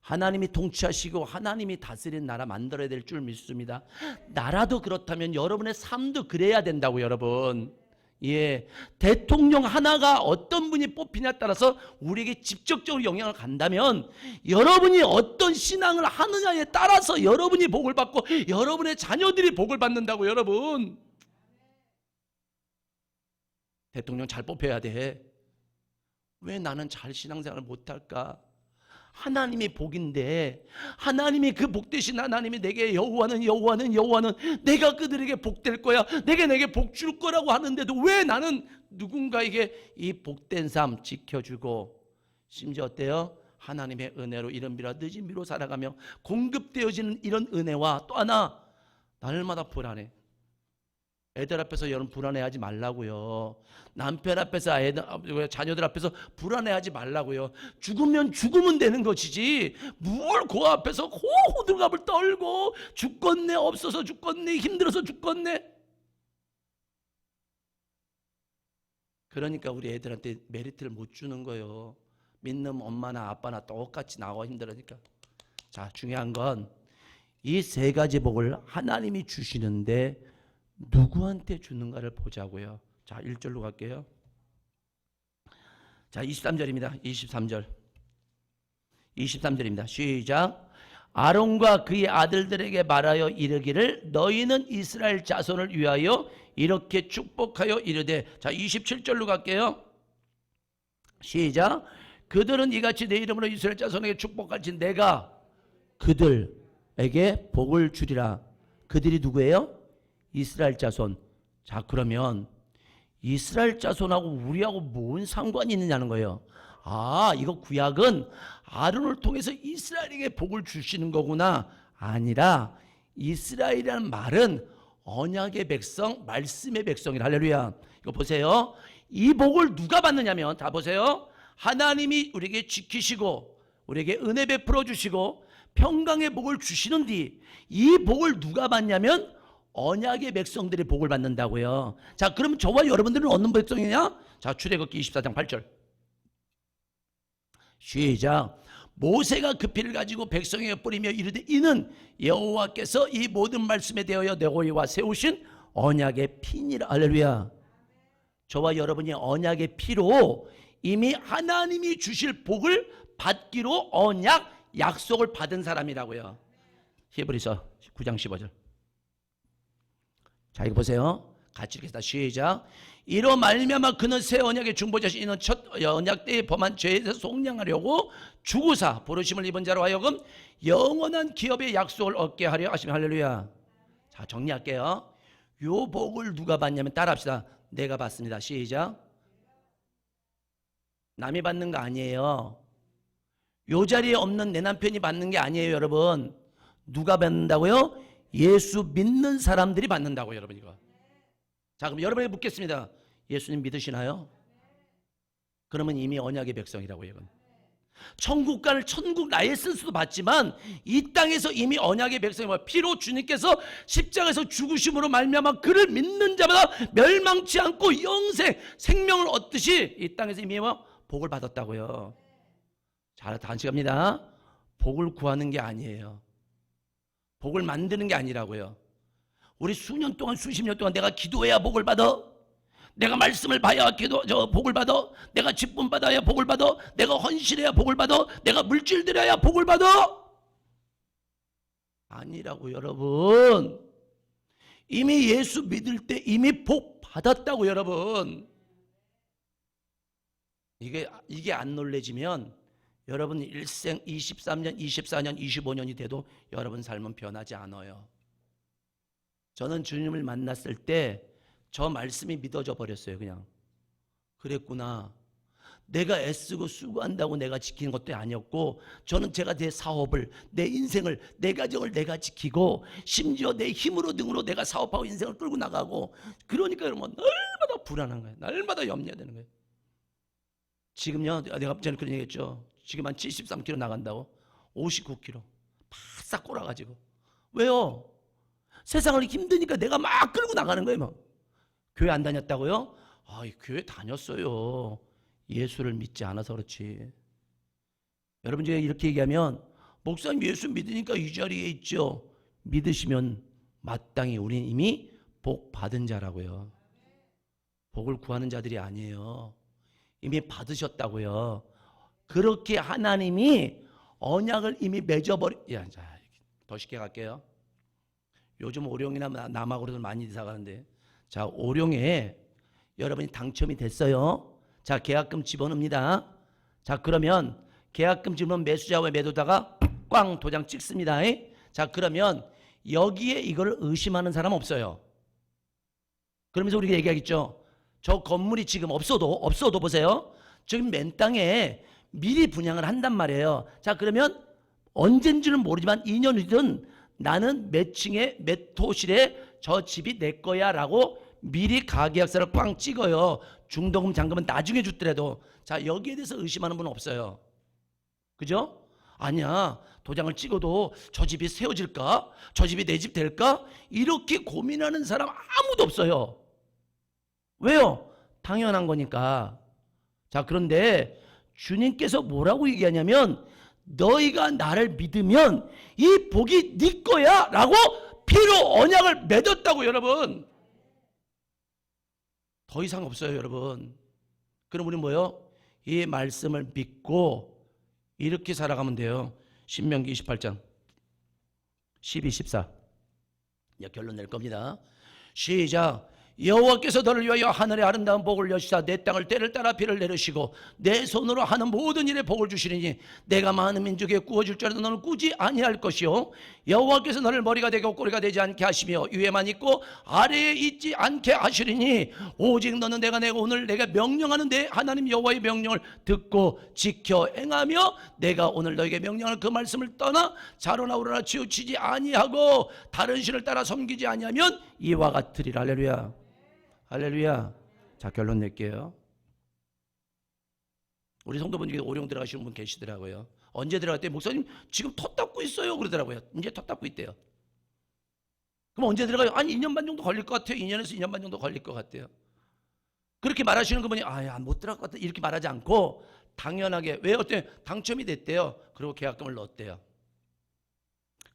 하나님이 통치하시고 하나님이 다스리는 나라 만들어야 될 줄 믿습니다. 나라도 그렇다면 여러분의 삶도 그래야 된다고 여러분. 예, 대통령 하나가 어떤 분이 뽑히냐에 따라서 우리에게 직접적으로 영향을 간다면 여러분이 어떤 신앙을 하느냐에 따라서 여러분이 복을 받고 여러분의 자녀들이 복을 받는다고 여러분. 대통령 잘 뽑혀야 돼. 왜 나는 잘 신앙생활을 못할까? 하나님이 복인데, 하나님이 그 복되신 하나님이 내게 여호와는 내가 그들에게 복될 거야, 내게 복 줄 거라고 하는데도 왜 나는 누군가에게 이 복된 삶 지켜주고, 심지어 어때요? 하나님의 은혜로 이른 비라 늦은 비로 살아가며 공급되어지는 이런 은혜와 또 하나, 날마다 불안해. 애들 앞에서 여러분 불안해하지 말라고요. 남편 앞에서 자녀들 앞에서 불안해하지 말라고요. 죽으면 죽으면 되는 것이지 뭘 그 앞에서 호들갑을 떨고 죽겠네, 없어서 죽겠네, 힘들어서 죽겠네. 그러니까 우리 애들한테 메리트를 못 주는 거예요. 믿는 엄마나 아빠나 똑같이 나와 힘들으니까. 자, 중요한 건 이 세 가지 복을 하나님이 주시는데 누구한테 주는가를 보자고요. 자, 1절로 갈게요. 자, 23절입니다. 23절입니다. 시작. 아론과 그의 아들들에게 말하여 이르기를 너희는 이스라엘 자손을 위하여 이렇게 축복하여 이르되. 자, 27절로 갈게요. 시작. 그들은 이같이 내 이름으로 이스라엘 자손에게 축복할지 내가 그들에게 복을 주리라. 그들이 누구예요? 이스라엘 자손. 자, 그러면 이스라엘 자손하고 우리하고 뭔 상관이 있느냐는 거예요. 아, 이거 구약은 아론을 통해서 이스라엘에게 복을 주시는 거구나. 아니라 이스라엘이라는 말은 언약의 백성, 말씀의 백성이라. 할렐루야. 이거 보세요. 이 복을 누가 받느냐면, 다 보세요. 하나님이 우리에게 지키시고 우리에게 은혜 베풀어 주시고 평강의 복을 주시는 뒤 이 복을 누가 받냐면 언약의 백성들이 복을 받는다고요. 자, 그럼 저와 여러분들은 어느 백성이냐? 자, 출애굽기 24장 8절. 시작. 모세가 그 피를 가지고 백성에게 뿌리며 이르되 이는 여호와께서 이 모든 말씀에 대하여 너희와 세우신 언약의 피니라. 할렐루야. 저와 여러분이 언약의 피로 이미 하나님이 주실 복을 받기로 언약 약속을 받은 사람이라고요. 히브리서 9장 15절. 자, 이거 보세요. 같이 읽겠습니다. 시작. 이로 말미암아 그는 새 언약의 중보자신 이는 첫 언약 때에 범한 죄에서 속량하려고 주구사 부르심을 입은 자로 하여금 영원한 기업의 약속을 얻게 하려 하시며. 할렐루야. 자, 정리할게요. 요 복을 누가 받냐면 따라합시다. 내가 받습니다. 시작. 남이 받는 거 아니에요. 요 자리에 없는 내 남편이 받는 게 아니에요, 여러분. 누가 받는다고요? 예수 믿는 사람들이 받는다고요, 여러분. 이거. 자, 그럼 여러분에게 묻겠습니다. 예수님 믿으시나요? 그러면 이미 언약의 백성이라고요, 이건. 천국가를 천국 라이센스도 받지만 이 땅에서 이미 언약의 백성이 피로 주님께서 십자가에서 죽으심으로 말미암아 그를 믿는 자마다 멸망치 않고 영생 생명을 얻듯이 이 땅에서 이미 복을 받았다고요. 잘 단식합니다. 복을 구하는 게 아니에요. 복을 만드는 게 아니라고요. 우리 수년 동안 수십 년 동안 내가 기도해야 복을 받아. 내가 말씀을 봐야 복을 받아. 내가 직분 받아야 복을 받아. 내가 헌신해야 복을 받아. 내가 물질 드려야 복을 받아. 아니라고 여러분. 이미 예수 믿을 때 이미 복 받았다고 여러분. 이게 안 놀래지면 여러분 일생 23년, 24년, 25년이 돼도 여러분 삶은 변하지 않아요. 저는 주님을 만났을 때 저 말씀이 믿어져 버렸어요. 그냥 그랬구나. 내가 애쓰고 수고한다고 내가 지키는 것도 아니었고, 저는 제가 내 사업을, 내 인생을, 내 가정을 내가 지키고, 심지어 내 힘으로 등으로 내가 사업하고 인생을 끌고 나가고, 그러니까 여러분 날마다 불안한 거예요. 날마다 염려되는 거예요. 지금요, 내가 전에 그런 얘기했죠. 지금 한 73kg 나간다고 59kg 바싹 꼬라가지고. 왜요? 세상을 힘드니까 내가 막 끌고 나가는 거예요. 막. 교회 안 다녔다고요? 교회 다녔어요. 예수를 믿지 않아서 그렇지. 여러분 제가 이렇게 얘기하면 목사님 예수 믿으니까 이 자리에 있죠. 믿으시면 마땅히 우리는 이미 복 받은 자라고요. 복을 구하는 자들이 아니에요. 이미 받으셨다고요. 그렇게 하나님이 언약을 이미 더 쉽게 갈게요. 요즘 오룡이나 남아고로도 많이 이사 가는데, 자, 오룡에 여러분이 당첨이 됐어요. 자, 계약금 집어넣습니다. 자, 그러면 계약금 집어넣은 매수자와 매도자가 꽝 도장 찍습니다. 자, 그러면 여기에 이걸 의심하는 사람 없어요. 그러면서 우리가 얘기하겠죠. 저 건물이 지금 없어도 보세요. 지금 맨 땅에 미리 분양을 한단 말이에요. 자, 그러면 언젠지는 모르지만 2년 후든 나는 몇 층에 몇 호실에 저 집이 내 거야 라고 미리 가계약서를 꽝 찍어요. 중도금 잔금은 나중에 주더라도. 자, 여기에 대해서 의심하는 분은 없어요. 그죠? 아니야, 도장을 찍어도 저 집이 세워질까? 저 집이 내 집 될까? 이렇게 고민하는 사람 아무도 없어요. 왜요? 당연한 거니까. 자, 그런데 주님께서 뭐라고 얘기하냐면, 너희가 나를 믿으면 이 복이 네 거야 라고 피로 언약을 맺었다고. 여러분 더 이상 없어요. 여러분, 그럼 우리 뭐요? 이 말씀을 믿고 이렇게 살아가면 돼요. 신명기 28장 12, 14 결론 낼 겁니다. 시작. 여호와께서 너를 위하여 하늘의 아름다운 복을 여시사 내 땅을 때를 따라 비를 내리시고 내 손으로 하는 모든 일에 복을 주시리니 내가 많은 민족에 구워줄 줄 알아도 너는 꾸지 아니할 것이요 여호와께서 너를 머리가 되고 꼬리가 되지 않게 하시며 위에만 있고 아래에 있지 않게 하시리니 오직 너는 내가 내가 오늘 내가 명령하는 내 하나님 여호와의 명령을 듣고 지켜 행하며 내가 오늘 너에게 명령하는 그 말씀을 떠나 자로나 우로나 치우치지 아니하고 다른 신을 따라 섬기지 아니하면 이와 같으리라. 할렐루야. 할렐루야. 자, 결론 낼게요. 우리 성도분 중에 오룡 들어가시는 분 계시더라고요. 언제 들어갔대요? 목사님 지금 터 닦고 있어요 그러더라고요. 이제 터 닦고 있대요. 그럼 언제 들어가요? 아니 2년 반 정도 걸릴 것 같아요. 2년에서 2년 반 정도 걸릴 것 같아요. 그렇게 말하시는 분이 못 들어갈 것 같아 이렇게 말하지 않고 당연하게, 왜 어때요? 당첨이 됐대요. 그리고 계약금을 넣었대요.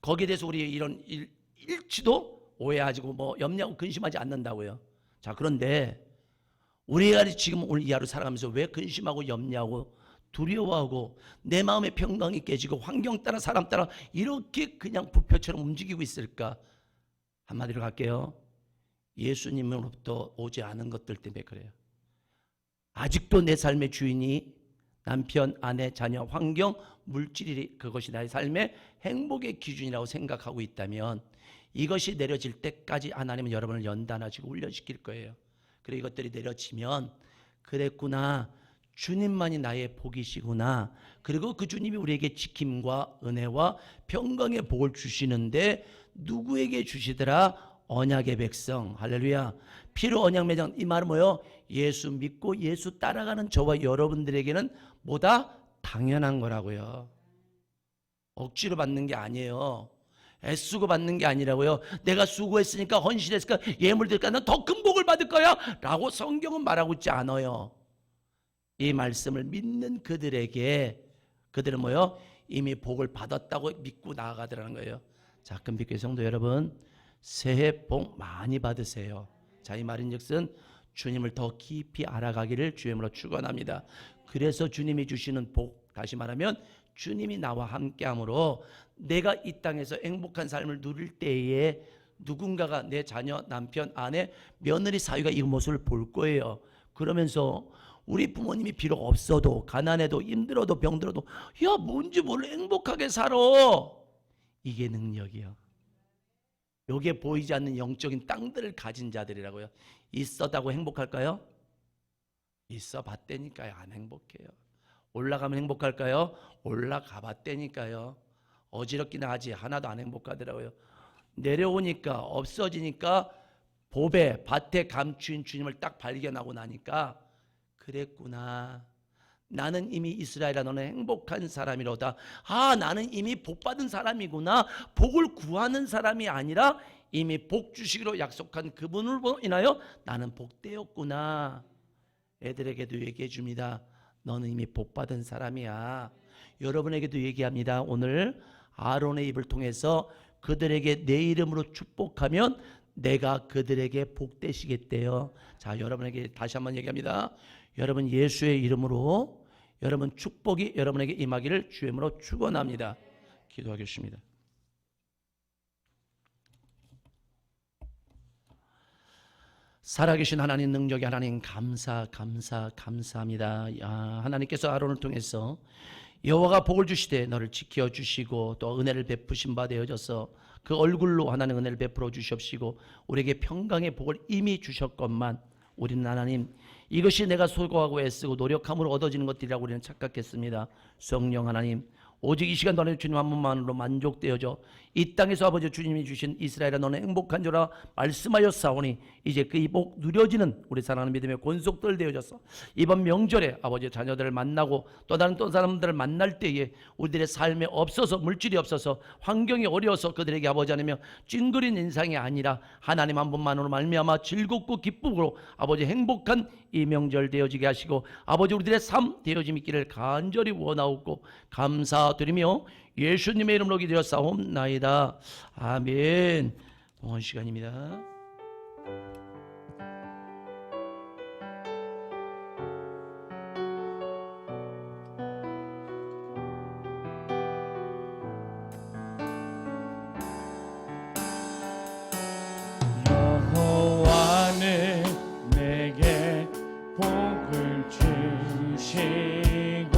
거기에 대해서 우리 이런 일치도 오해하지 염려하고 근심하지 않는다고요. 자, 그런데 우리가 지금 오늘 이 하루 살아가면서 왜 근심하고 염려하고 두려워하고 내 마음의 평강이 깨지고 환경 따라 사람 따라 이렇게 그냥 부표처럼 움직이고 있을까? 한마디로 갈게요. 예수님으로부터 오지 않은 것들 때문에 그래요. 아직도 내 삶의 주인이 남편, 아내, 자녀, 환경, 물질이 그것이 나의 삶의 행복의 기준이라고 생각하고 있다면 이것이 내려질 때까지 하나님은 여러분을 연단하시고 훈련시킬 거예요. 그리고 이것들이 내려지면 그랬구나, 주님만이 나의 복이시구나, 그리고 그 주님이 우리에게 지킴과 은혜와 평강의 복을 주시는데 누구에게 주시더라? 언약의 백성. 할렐루야. 피로 언약 맺은, 이 말은 뭐예요? 예수 믿고 예수 따라가는 저와 여러분들에게는 뭐다? 당연한 거라고요. 억지로 받는 게 아니에요. 애쓰고 받는 게 아니라고요. 내가 수고했으니까 헌신했으니까 예물 드릴까 난 더 큰 복을 받을 거야 라고 성경은 말하고 있지 않아요. 이 말씀을 믿는 그들에게 그들은 뭐요? 이미 복을 받았다고 믿고 나아가더라는 거예요. 자, 금빛교회 성도 여러분, 새해 복 많이 받으세요. 자, 이 말인즉슨 주님을 더 깊이 알아가기를 주님으로 축원합니다. 그래서 주님이 주시는 복, 다시 말하면 주님이 나와 함께함으로 내가 이 땅에서 행복한 삶을 누릴 때에 누군가가 내 자녀, 남편, 아내, 며느리 사위가 이 모습을 볼 거예요. 그러면서 우리 부모님이 비록 없어도 가난해도 힘들어도 병들어도 야 뭔지 몰라 행복하게 살아. 이게 능력이요. 요게 보이지 않는 영적인 땅들을 가진 자들이라고요. 있었다고 행복할까요? 있어 봤다니까요. 안 행복해요. 올라가면 행복할까요? 올라가 봤다니까요. 어지럽긴 하지 하나도 안 행복하더라고요. 내려오니까 없어지니까 보배 밭에 감추인 주님을 딱 발견하고 나니까 그랬구나. 나는 이미 이스라엘아 너는 행복한 사람이로다. 아 나는 이미 복받은 사람이구나. 복을 구하는 사람이 아니라 이미 복 주시기로 약속한 그분을 인하여 나는 복되었구나. 애들에게도 얘기해 줍니다. 너는 이미 복받은 사람이야. 여러분에게도 얘기합니다. 오늘 아론의 입을 통해서 그들에게 내 이름으로 축복하면 내가 그들에게 복되시겠대요. 자, 여러분에게 다시 한번 얘기합니다. 여러분 예수의 이름으로 여러분 축복이 여러분에게 임하기를 주의 이름으로 축원합니다. 기도하겠습니다. 살아계신 하나님, 능력의 하나님, 감사합니다. 하나님께서 아론을 통해서 여호와가 복을 주시되 너를 지켜주시고 또 은혜를 베푸신 바 되어져서 그 얼굴로 하나님 은혜를 베풀어 주시옵시고 우리에게 평강의 복을 이미 주셨건만 우리는 하나님 이것이 내가 수고하고 애쓰고 노력함으로 얻어지는 것들이라고 우리는 착각했습니다. 성령 하나님, 오직 이 시간 너는 주님 한 분만으로 만족되어져 이 땅에서 아버지 주님이 주신 이스라엘아 너는 행복한 줄라 말씀하였사오니 이제 그 이 복 누려지는 우리 사랑하는 믿음의 권속들 되어져서 이번 명절에 아버지 자녀들을 만나고 또 다른 또 사람들을 만날 때에 우리들의 삶에 없어서 물질이 없어서 환경이 어려워서 그들에게 아버지 하나며 찡그린 인상이 아니라 하나님 한 분만으로 말미암아 즐겁고 기쁨으로 아버지 행복한 이 명절 되어지게 하시고 아버지 우리들의 삶 되어짐 있기를 간절히 원하옵고 감사드리며 예수님의 이름으로 기도하옵나이다. 아멘. 봉헌 시간입니다. 여호와는 내게 복을 주시고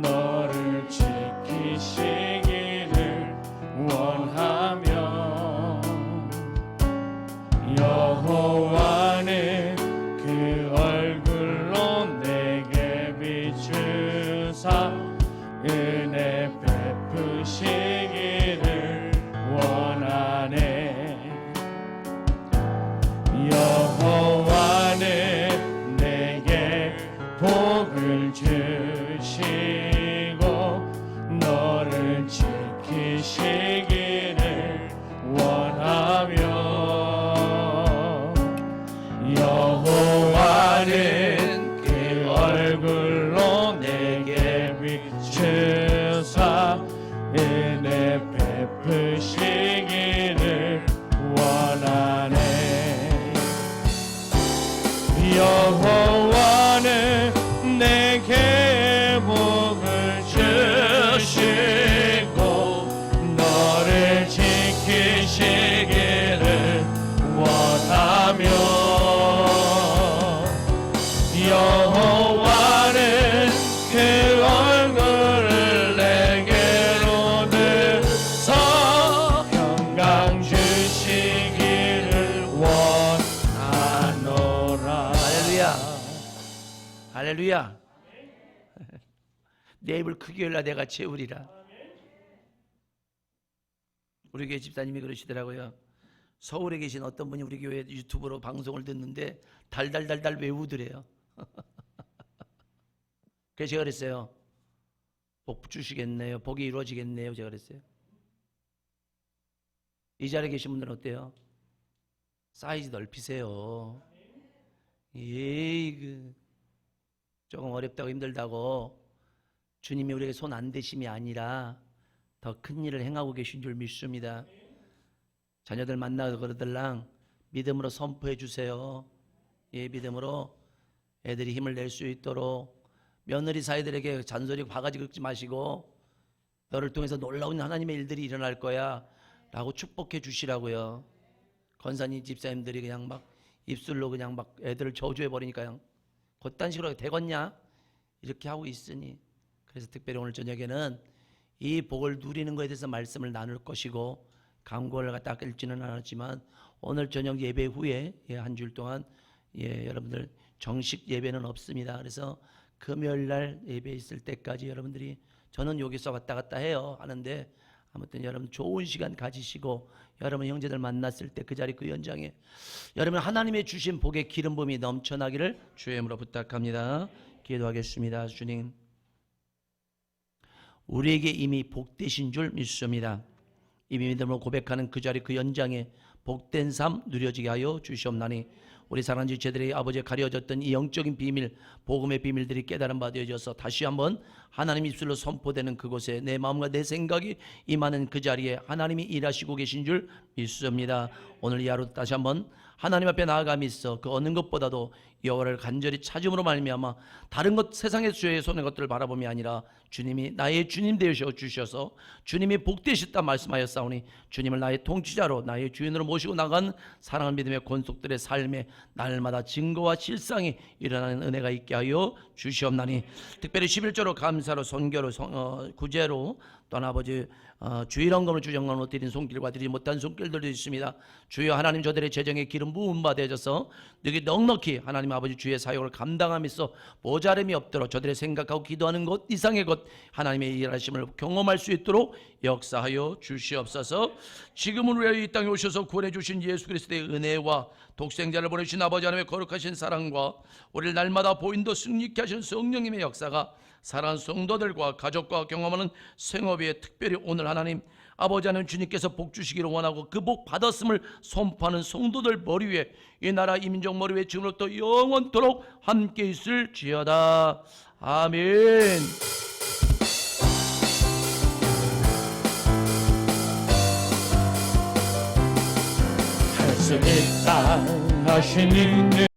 너를 지키시기를 원하며 여호와는 그 얼굴로 내게 비추사 은혜 베푸시기를 원하네. 여호와는 내게 복을 주시고 너를 지키시기를 원하며 여호와는 그 얼굴로 내게 비추사 은혜 베푸시기를 원하네. 여호와는 내게 복을 주시고 너를 지키시기를 원하며 여호와는 그 얼굴을 내게로 들어서 평강 주시기를 원하노라. 할렐루야. 내 입을 크게 열라 내가 채우리라. 우리 교회 집사님이 그러시더라고요. 서울에 계신 어떤 분이 우리 교회 유튜브로 방송을 듣는데 달달달달 외우더래요. 그래서 제가 그랬어요. 복 주시겠네요. 복이 이루어지겠네요. 제가 그랬어요. 이 자리에 계신 분들은 어때요? 사이즈 넓히세요. 조금 어렵다고 힘들다고 주님이 우리에게 손 안 대심이 아니라 더 큰 일을 행하고 계신 줄 믿습니다. 자녀들 만나고 그러들랑 믿음으로 선포해 주세요. 믿음으로 애들이 힘을 낼 수 있도록 며느리 사이들에게 잔소리 바가지 긁지 마시고 너를 통해서 놀라운 하나님의 일들이 일어날 거야 라고 축복해 주시라고요. 권사님 집사님들이 그냥 막 입술로 그냥 막 애들을 저주해 버리니까 그냥 그딴 식으로 되겠냐 이렇게 하고 있으니, 그래서 특별히 오늘 저녁에는 이 복을 누리는 것에 대해서 말씀을 나눌 것이고, 강구를 갖다 읽지는 않았지만 오늘 저녁 예배 후에 한 주일 동안 여러분들 정식 예배는 없습니다. 그래서 금요일날 예배 있을 때까지 여러분들이, 저는 여기서 왔다 갔다 해요 하는데, 아무튼 여러분 좋은 시간 가지시고 여러분 형제들 만났을 때 그 자리 그 현장에 여러분 하나님의 주신 복의 기름 부음이 넘쳐나기를 주의 이름으로 부탁합니다. 기도하겠습니다. 주님, 우리에게 이미 복되신 줄 믿습니다. 이미 믿음으로 고백하는 그 자리 그 현장에 복된 삶 누려지게 하여 주시옵나니, 우리 사랑하는 지체들의 아버지에 가려졌던 이 영적인 비밀, 복음의 비밀들이 깨달음 받아져서 다시 한번 하나님 입술로 선포되는 그곳에 내 마음과 내 생각이 임하는 그 자리에 하나님이 일하시고 계신 줄 믿습니다. 오늘 이 하루 다시 한번 하나님 앞에 나아감이 있어 그 어느 것보다도 여호와를 간절히 찾음으로 말미암아 다른 것, 세상의 주의 손의 것들을 바라봄이 아니라 주님이 나의 주님 되셔 주셔서 주님이 복되셨다 말씀하였사오니, 주님을 나의 통치자로 나의 주인으로 모시고 나간 사랑하는 믿음의 권속들의 삶에 날마다 증거와 실상이 일어나는 은혜가 있게 하여 주시옵나니, 특별히 11조로 감사로 선교로 구제로 또한 아버지 주일헌금으로 주정건으로 드린 손길과 드리지 못한 손길들도 있습니다. 주여 하나님, 저들의 재정의 기름 부음 받아져서 너희 넉넉히 하나님 아버지 주의 사역을 감당하면서 모자람이 없도록 저들의 생각하고 기도하는 것 이상의 것 하나님의 일하심을 경험할 수 있도록 역사하여 주시옵소서. 지금은 우리 이 땅에 오셔서 구원해 주신 예수 그리스도의 은혜와 독생자를 보내주신 아버지 하나님의 거룩하신 사랑과 우리를 날마다 보인도 승리케 하신 성령님의 역사가 사랑하는 성도들과 가족과 경험하는 생업에, 특별히 오늘 하나님 아버지 하나님 주님께서 복 주시기를 원하고 그 복 받았음을 선포하는 성도들 머리 위에, 이 나라 이 민족 머리 위에 지금부터 영원토록 함께 있을지어다. 아멘. 할 수 있다 하신